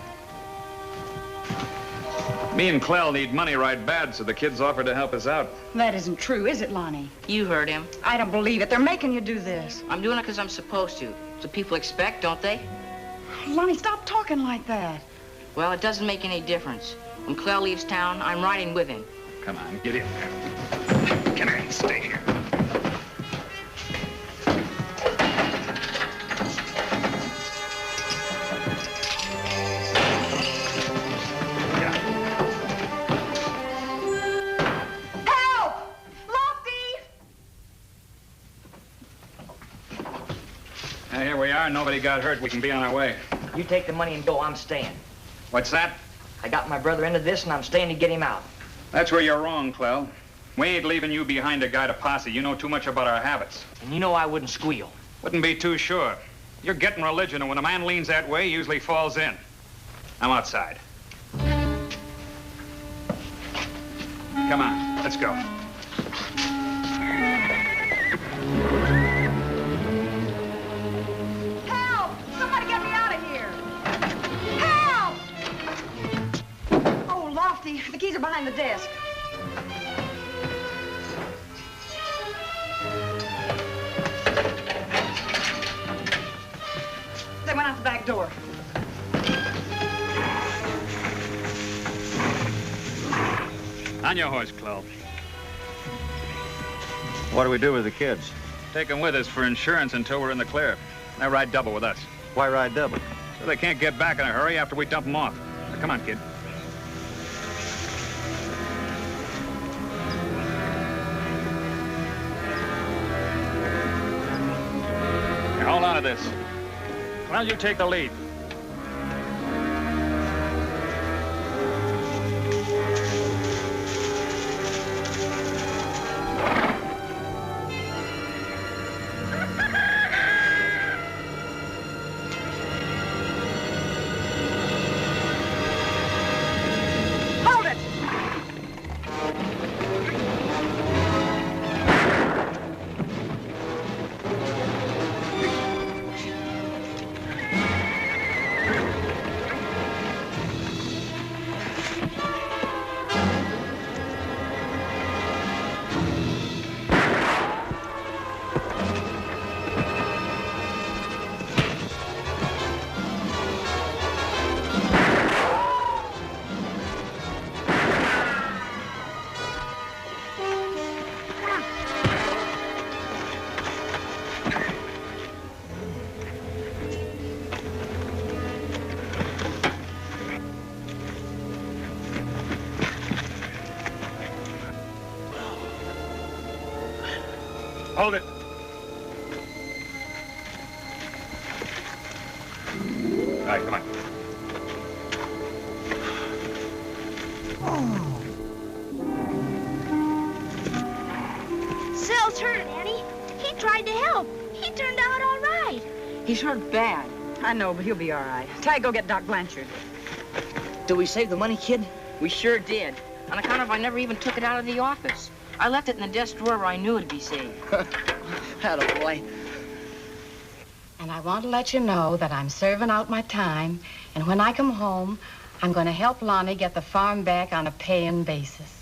Me and Clell need money right bad, so the kids offered to help us out. That isn't true, is it, Lonnie? You heard him. I don't believe it. They're making you do this. I'm doing it because I'm supposed to. So people expect, don't they? Lonnie, stop talking like that. Well, it doesn't make any difference. When Clell leaves town, I'm riding with him. Come on, get in there. Come on, stay here. Here we are. Nobody got hurt. We can be on our way. You take the money and go. I'm staying. What's that? I got my brother into this, and I'm staying to get him out. That's where you're wrong, Clell. We ain't leaving you behind to guide a posse. You know too much about our habits. And you know I wouldn't squeal. Wouldn't be too sure. You're getting religion, and when a man leans that way, he usually falls in. I'm outside. Come on, let's go. Help! keys are behind the desk. They went out the back door. On your horse, Chloe. What do we do with the kids? Take them with us for insurance until we're in the clear. They ride double with us. Why ride double? So they can't get back in a hurry after we dump them off. Now, come on, kid. Now, hold on to this. Well, you take the lead. Hold it. All right, come on. Sil's hurt, Annie. He tried to help. He turned out all right. He's hurt bad. I know, but he'll be all right. Tagg, go get Doc Blanchard. Did we save the money, kid? We sure did. On account of I never even took it out of the office. I left it in the desk drawer where I knew it'd be safe. Attaboy. And I want to let you know that I'm serving out my time, and when I come home, I'm going to help Lonnie get the farm back on a paying basis.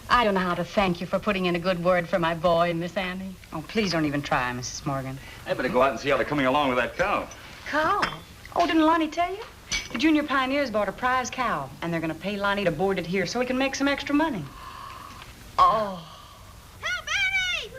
I don't know how to thank you for putting in a good word for my boy, Miss Annie. Oh, please don't even try, Mrs. Morgan. I better go out and see how they're coming along with that cow. Cow? Oh, didn't Lonnie tell you? The Junior Pioneers bought a prize cow, and they're going to pay Lonnie to board it here so he can make some extra money. Oh. Help, Annie!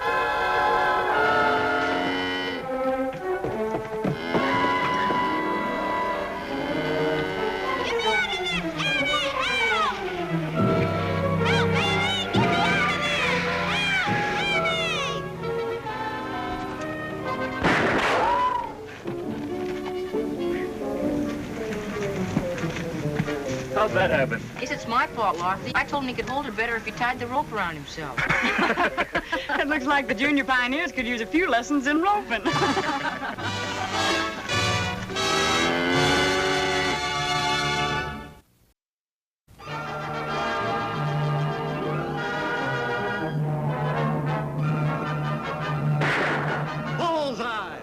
How'd that happen? Guess it's my fault, Lothy. I told him he could hold her better if he tied the rope around himself. It looks like the Junior Pioneers could use a few lessons in roping. Bullseye!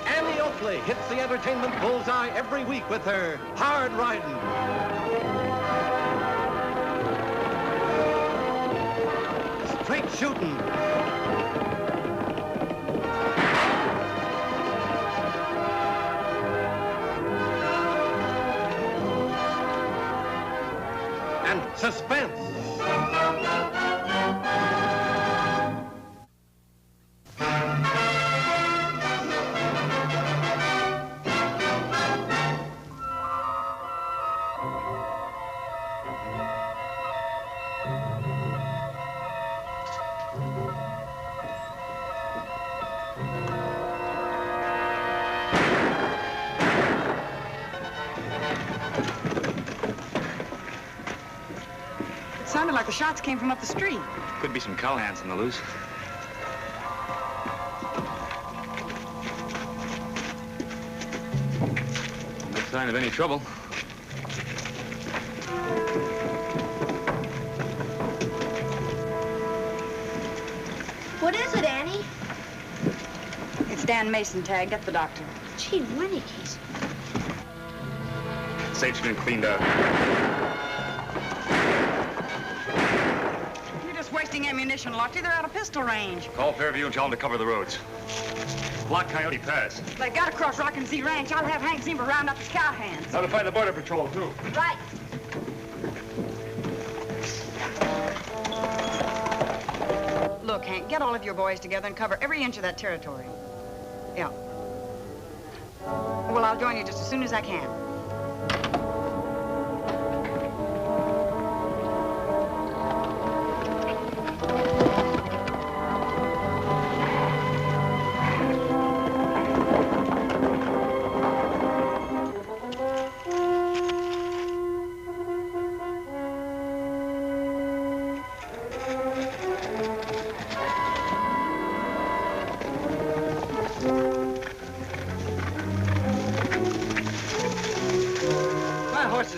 Annie Oakley hits the entertainment bullseye every week with her hard riding. Straight shooting. And suspense. Sounded like the shots came from up the street. Could be some cowhands on the loose. No sign of any trouble. What is it, Annie? It's Dan Mason, Tagg. Get the doctor. Gee, Winnickies. Safe's been cleaned out. wasting ammunition, Lofty. They're out of pistol range. Call Fairview and tell them to cover the roads. Block Coyote Pass. If they got across Rockin' Z Ranch, I'll have Hank Zimmer round up his cowhands. Notify the Border Patrol, too. Right. Look, Hank, get all of your boys together and cover every inch of that territory. Yeah. Well, I'll join you just as soon as I can.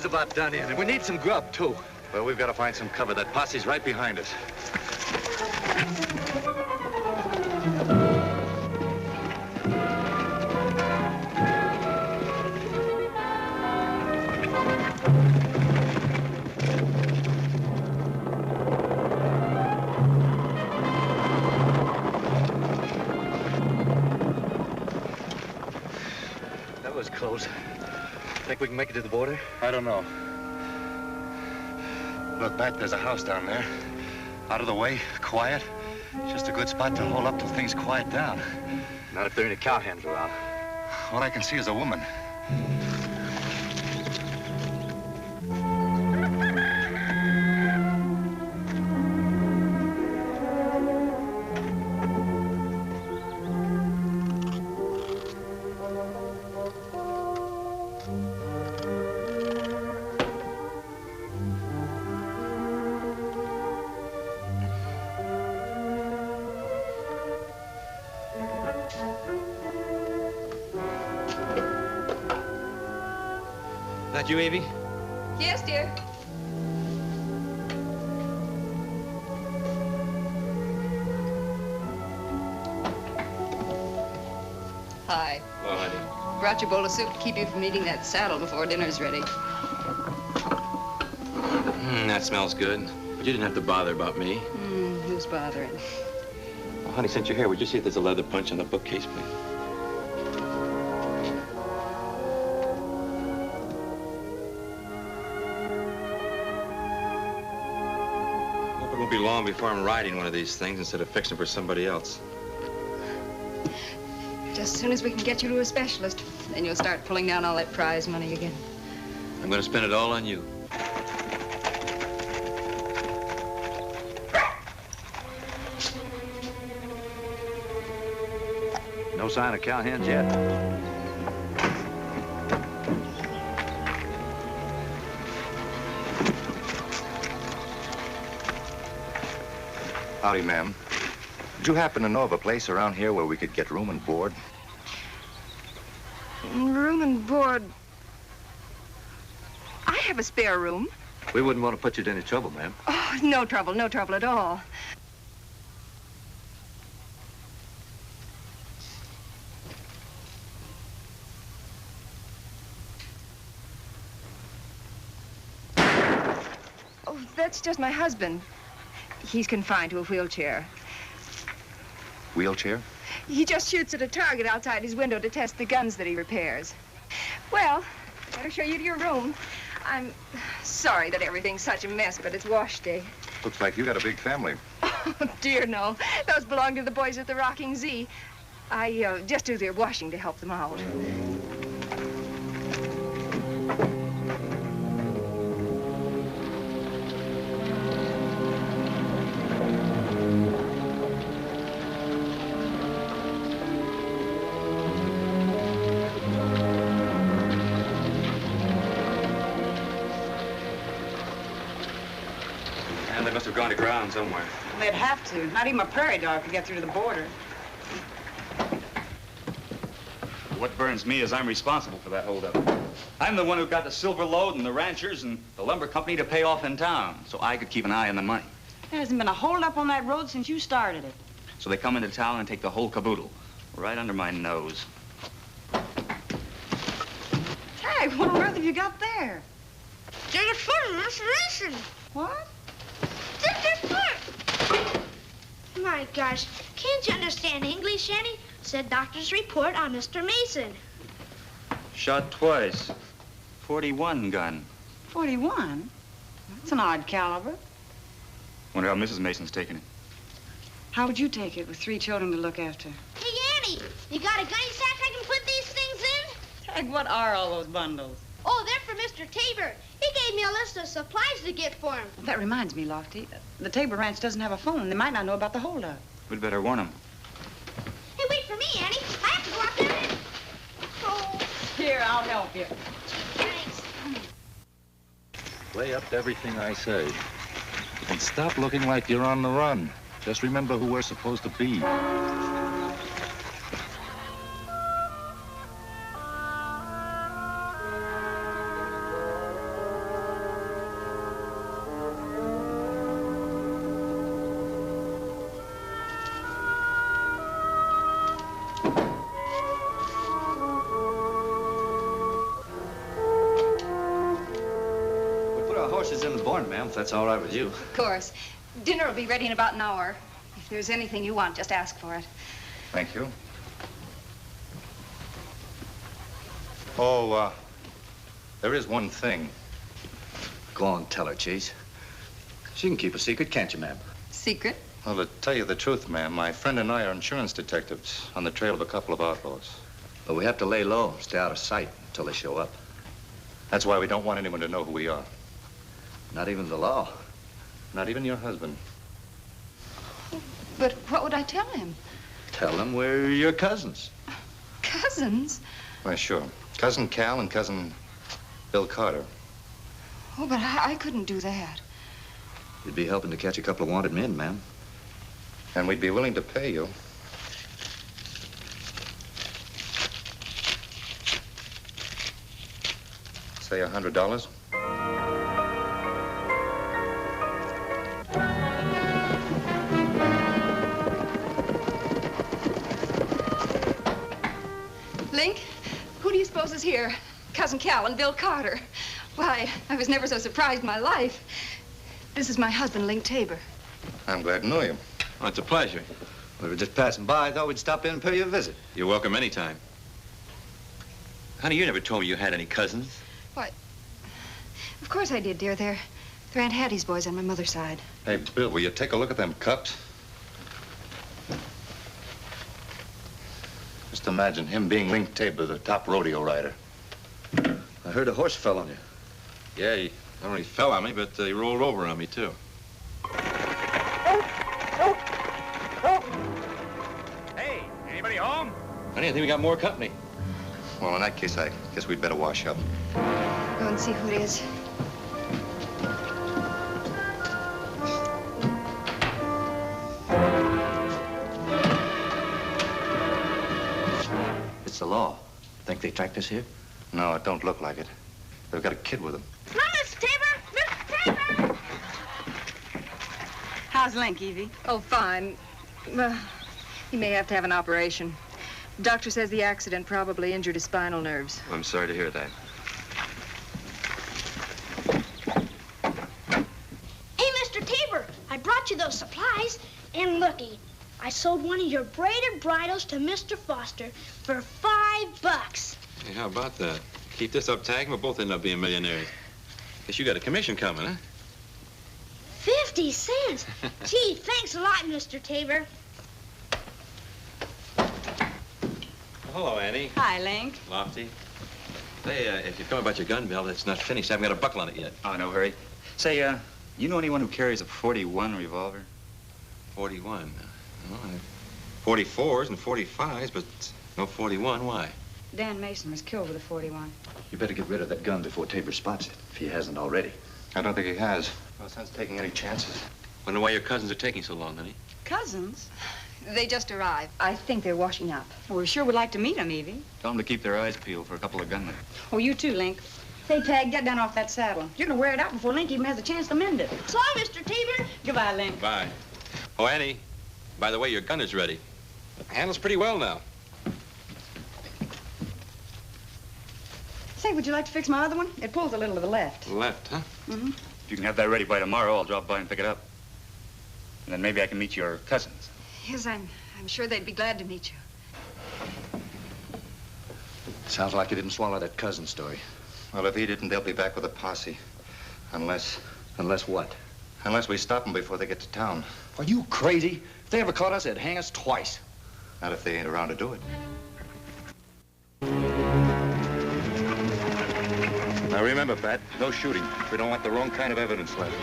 About done in, and we need some grub, too. Well, we've got to find some cover. That posse's right behind us. That was close. Think we can make it to the border? I don't know. Look back, there's a house down there. Out of the way, quiet. Just a good spot to hold up till things quiet down. Not if there ain't any cowhands around. All I can see is a woman. That you, Evie? Yes, dear. Hi. Oh, honey. Brought you a bowl of soup to keep you from eating that saddle before dinner's ready. That smells good. But you didn't have to bother about me. Who's bothering? Oh, honey, since you're here, would you see if there's a leather punch on the bookcase, please? Hope it won't be long before I'm riding one of these things instead of fixing for somebody else. Just as soon as we can get you to a specialist, then you'll start pulling down all that prize money again. I'm going to spend it all on you. No sign of cowhands yet? Howdy, ma'am. Would you happen to know of a place around here where we could get room and board? Room and board. I have a spare room. We wouldn't want to put you to any trouble, ma'am. Oh, no trouble at all. Oh, that's just my husband. He's confined to a wheelchair. Wheelchair? He just shoots at a target outside his window to test the guns that he repairs. Well, better show you to your room. I'm sorry that everything's such a mess, but it's wash day. Looks like you got a big family. Oh, dear, no. Those belong to the boys at the Rocking Z. I just do their washing to help them out. And they must have gone to ground somewhere. They'd have to. Not even a prairie dog could get through to the border. What burns me is I'm responsible for that holdup. I'm the one who got the silver load and the ranchers and the lumber company to pay off in town, so I could keep an eye on the money. There hasn't been a holdup on that road since you started it. So they come into town and take the whole caboodle, right under my nose. Hey, what on earth have you got there? There's a foot in this racing. What? There's a foot. My gosh, can't you understand English, Annie? Said doctor's report on Mr. Mason. Shot twice. 41 gun. 41? That's an odd caliber. Wonder how Mrs. Mason's taking it. How would you take it with 3 children to look after? Hey, Annie, you got a gunny sack I can put these things in? Tagg, what are all those bundles? Oh, they're for Mr. Tabor. He gave me a list of supplies to get for him. That reminds me, Lofty. The Tabor Ranch doesn't have a phone. They might not know about the holdup. We'd better warn them. Hey, wait for me, Annie. I have to go out there and... Oh. Here, I'll help you. Thanks. Play up to everything I say. And stop looking like you're on the run. Just remember who we're supposed to be. If that's all right with you. Of course. Dinner will be ready in about an hour. If there's anything you want, just ask for it. Thank you. Oh, there is one thing. Go on, tell her, Chase. She can keep a secret, can't you, ma'am? Secret? Well, to tell you the truth, ma'am, my friend and I are insurance detectives on the trail of a couple of outlaws. But we have to lay low, stay out of sight until they show up. That's why we don't want anyone to know who we are. Not even the law. Not even your husband. But what would I tell him? Tell them we're your cousins. Cousins? Why, sure. Cousin Cal and cousin Bill Carter. Oh, but I couldn't do that. You'd be helping to catch a couple of wanted men, ma'am. And we'd be willing to pay you. Say $100? Link, who do you suppose is here? Cousin Cal and Bill Carter. Why, I was never so surprised in my life. This is my husband, Link Tabor. I'm glad to know you. Oh, it's a pleasure. We were just passing by. I thought we'd stop in and pay you a visit. You're welcome anytime. Honey, you never told me you had any cousins. Why, of course I did, dear. They're Aunt Hattie's boys on my mother's side. Hey, Bill, will you take a look at them cups? Just imagine him being Link Tabor, the top rodeo rider. I heard a horse fell on you. Yeah, he not only fell on me, but he rolled over on me, too. Hey, anybody home? Honey, I think we got more company. Well, in that case, I guess we'd better wash up. Go and see who it is. It's the law. Think they tracked us here? No, it don't look like it. They've got a kid with them. Come on, Mr. Tabor! Mr. Tabor! How's Link, Evie? Oh, fine. Well, he may have to have an operation. The doctor says the accident probably injured his spinal nerves. I'm sorry to hear that. Hey, Mr. Tabor, I brought you those supplies. And looky, I sold one of your braided bridles to Mr. Foster for $5. Hey, how about that? Keep this up, Tagg, and we'll both end up being millionaires. Guess you got a commission coming, huh? 50 cents. Gee, thanks a lot, Mr. Tabor. Hello, Annie. Hi, Link. Lofty. Say, if you're talking about your gun belt, it's not finished. I haven't got a buckle on it yet. Oh, no hurry. Say, you know anyone who carries a 41 revolver? 41. Well, 44s and 45s, but no 41. Why? Dan Mason was killed with a 41. You better get rid of that gun before Tabor spots it, if he hasn't already. I don't think he has. No sense taking any chances. Wonder why your cousins are taking so long, honey. Cousins? They just arrived. I think they're washing up. Well, we sure would like to meet them, Evie. Tell them to keep their eyes peeled for a couple of gunmen. Oh, you too, Link. Say, Tagg, get down off that saddle. You're gonna wear it out before Link even has a chance to mend it. So long, Mr. Tabor. Goodbye, Link. Bye. Oh, Annie, by the way, your gun is ready. Handles pretty well now. Say, would you like to fix my other one? It pulls a little to the left. Left, huh? Mm-hmm. If you can have that ready by tomorrow, I'll drop by and pick it up. And then maybe I can meet your cousins. Yes, I'm sure they'd be glad to meet you. Sounds like you didn't swallow that cousin story. Well, if he didn't, they'll be back with a posse. Unless what? Unless we stop them before they get to town. Are you crazy? If they ever caught us, they'd hang us twice. Not if they ain't around to do it. Now remember, Pat, no shooting. We don't want the wrong kind of evidence left.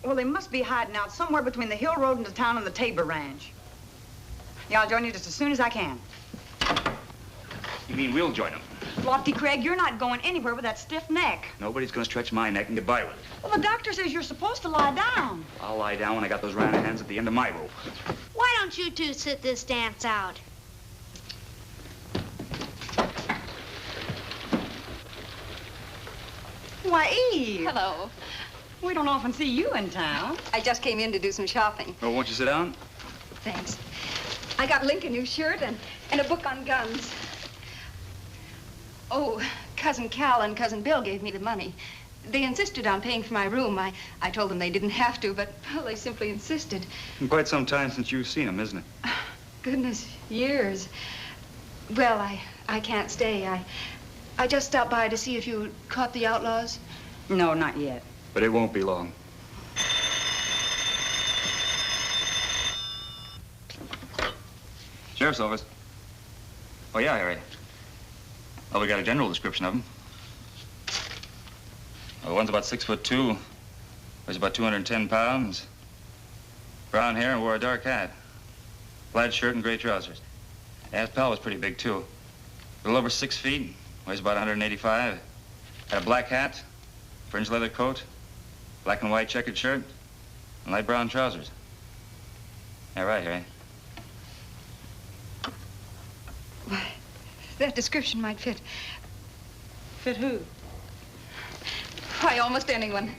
Well, they must be hiding out somewhere between the Hill Road and the town and the Tabor Ranch. Yeah, I'll join you just as soon as I can. You mean we'll join them? Lofty Craig, you're not going anywhere with that stiff neck. Nobody's gonna stretch my neck and get by with it. Well, the doctor says you're supposed to lie down. I'll lie down when I got those round hands at the end of my rope. Why don't you two sit this dance out? Why, Eve. Hello. We don't often see you in town. I just came in to do some shopping. Oh, won't you sit down? Thanks. I got Link a new shirt and a book on guns. Oh, Cousin Cal and Cousin Bill gave me the money. They insisted on paying for my room. I told them they didn't have to, but, well, they simply insisted. Been quite some time since you've seen them, isn't it? Goodness, years. Well, I can't stay. I just stopped by to see if you caught the outlaws. No, not yet. But it won't be long. Sheriff's office. Oh, yeah, Harry. Well, we got a general description of him. Well, one's about 6'2", weighs about 210 pounds, brown hair and wore a dark hat, plaid shirt and gray trousers. Yeah, his pal was pretty big, too. A little over 6 feet, weighs about 185, had a black hat, fringed leather coat, black and white checkered shirt, and light brown trousers. Yeah, right, Harry. Why, that description might fit. Fit who? Why, almost anyone.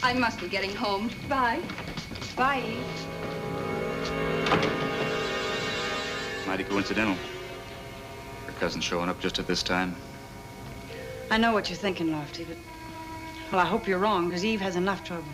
I must be getting home. Bye. Bye, Eve. Mighty coincidental. Her cousin showing up just at this time. I know what you're thinking, Lofty, but... Well, I hope you're wrong, because Eve has enough trouble.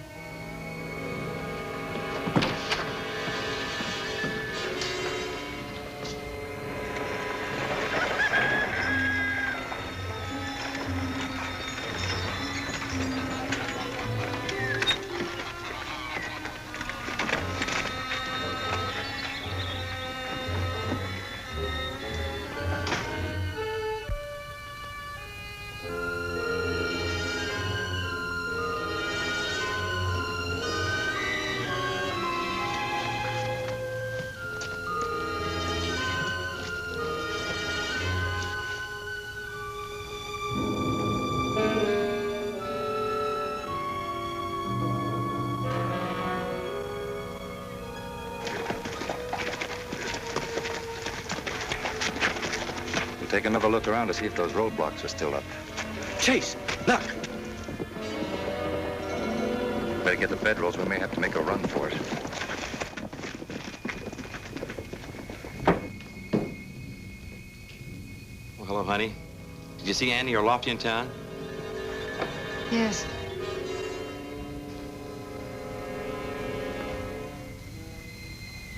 Take another look around to see if those roadblocks are still up. Chase, look! Better get the bedrolls. We may have to make a run for it. Well, hello, honey. Did you see Annie or Lofty in town? Yes.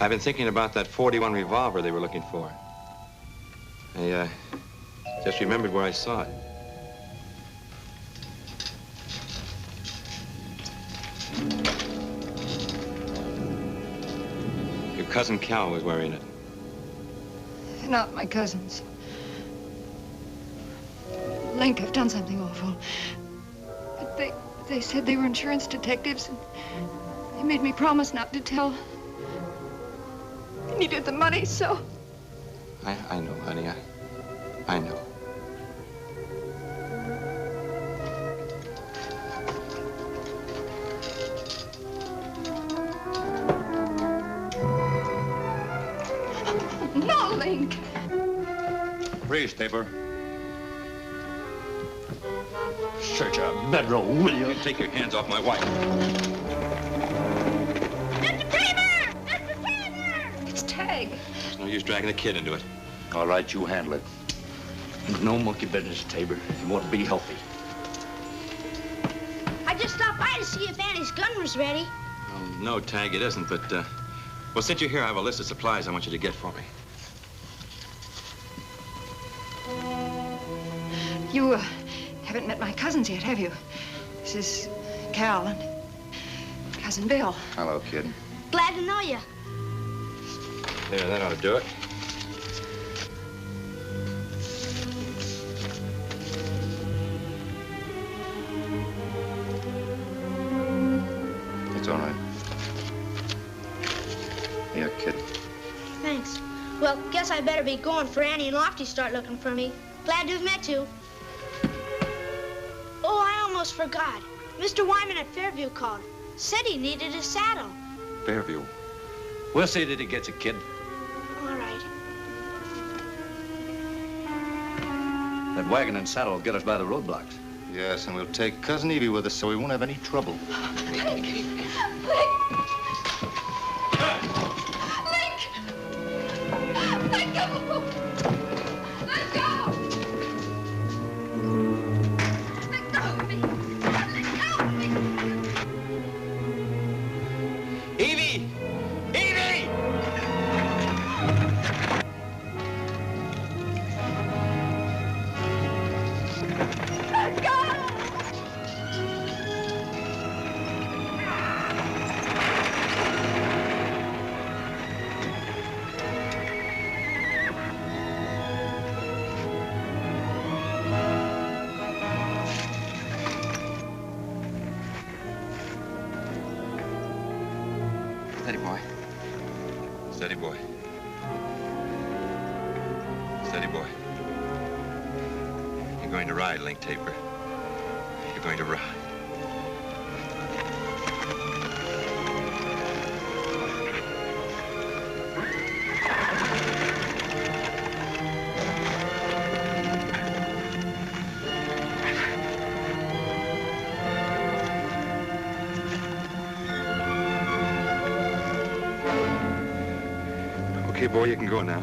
I've been thinking about that .41 revolver they were looking for. I just remembered where I saw it. Your cousin Cal was wearing it. Not my cousins. Link have done something awful. But they said they were insurance detectives, and they made me promise not to tell. I needed the money, so... I know, honey. I know. No, Link! Freeze, Taper. Search a bedroll, will you? Take your hands off my wife. Mr. Taylor! Mr. Taylor! It's Tagg. There's no use dragging the kid into it. All right, you handle it. No monkey business, Tabor. You want to be healthy. I just stopped by to see if Annie's gun was ready. No, Tagg, it isn't, but, well, since you're here, I have a list of supplies I want you to get for me. You, haven't met my cousins yet, have you? This is Cal and Cousin Bill. Hello, kid. Glad to know you. There, that ought to do it. It's all right. Here, kid. Thanks. Well, guess I better be going for Annie and Lofty start looking for me. Glad to have met you. Oh, I almost forgot. Mr. Wyman at Fairview called. Said he needed a saddle. Fairview. We'll see that he gets a kid. All right. That wagon and saddle will get us by the roadblocks. Yes, and we'll take Cousin Evie with us so we won't have any trouble. Link! Link! Link! Let go! Let go! Let go of me! Let go of me! Evie! Evie! Let go! Steady, boy. Steady, boy. Steady, boy. You're going to ride, Link Taper. You're going to ride. Okay, boy, you can go now.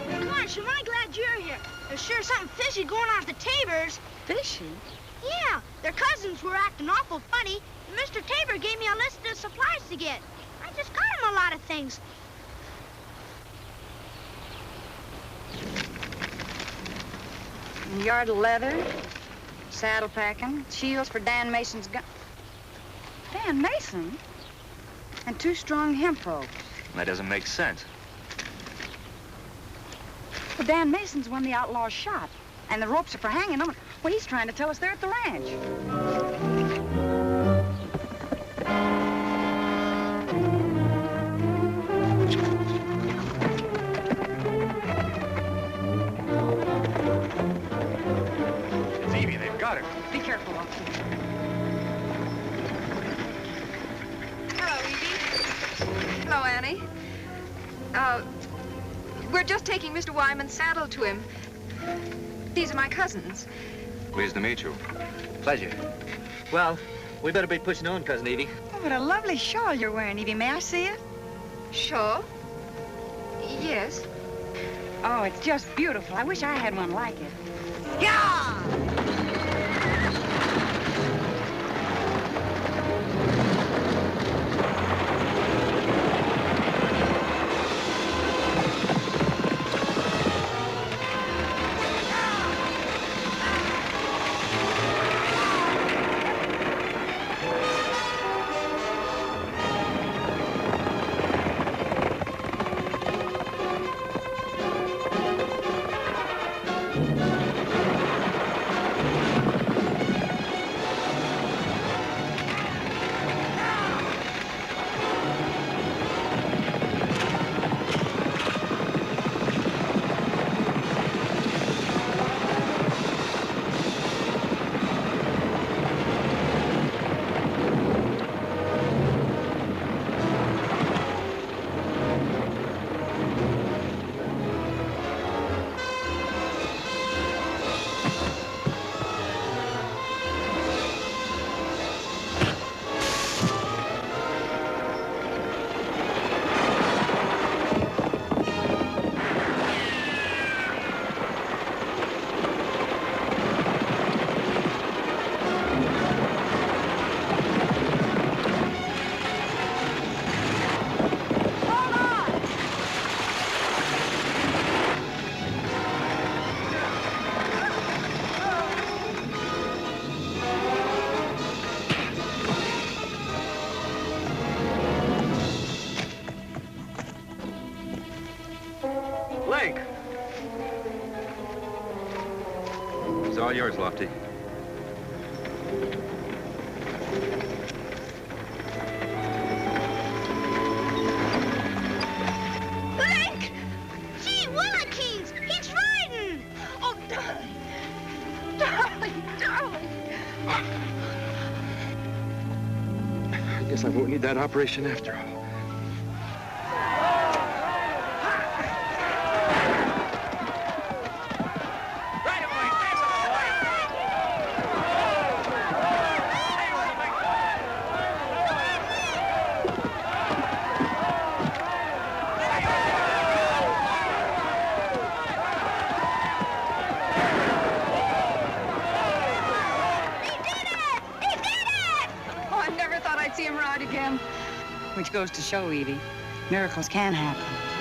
Gosh, am I glad you're here. There's sure something fishy going on at the Tabors. Fishy? Yeah, their cousins were acting awful funny, and Mr. Tabor gave me a list of supplies to get. I just got him a lot of things. A yard of leather, saddle packing, shields for Dan Mason's gun. Dan Mason? And 2 strong hemp ropes. That doesn't make sense. Well, Dan Mason's one the outlaws shot, and the ropes are for hanging them. Well, he's trying to tell us they're at the ranch. It's Evie. They've got her. Be careful, Lofty. Hello, Evie. Hello, Annie. We're just taking Mr. Wyman's saddle to him. These are my cousins. Pleased to meet you. Pleasure. Well, we better be pushing on, Cousin Evie. Oh, what a lovely shawl you're wearing, Evie. May I see it? Shawl? Yes. Oh, it's just beautiful. I wish I had one like it. Yeah! It's all yours, Lofty. Link! Gee, Willikins! He's riding! Oh, darling. Darling, darling. I guess I won't need that operation after all. Which goes to show, Evie, miracles can happen.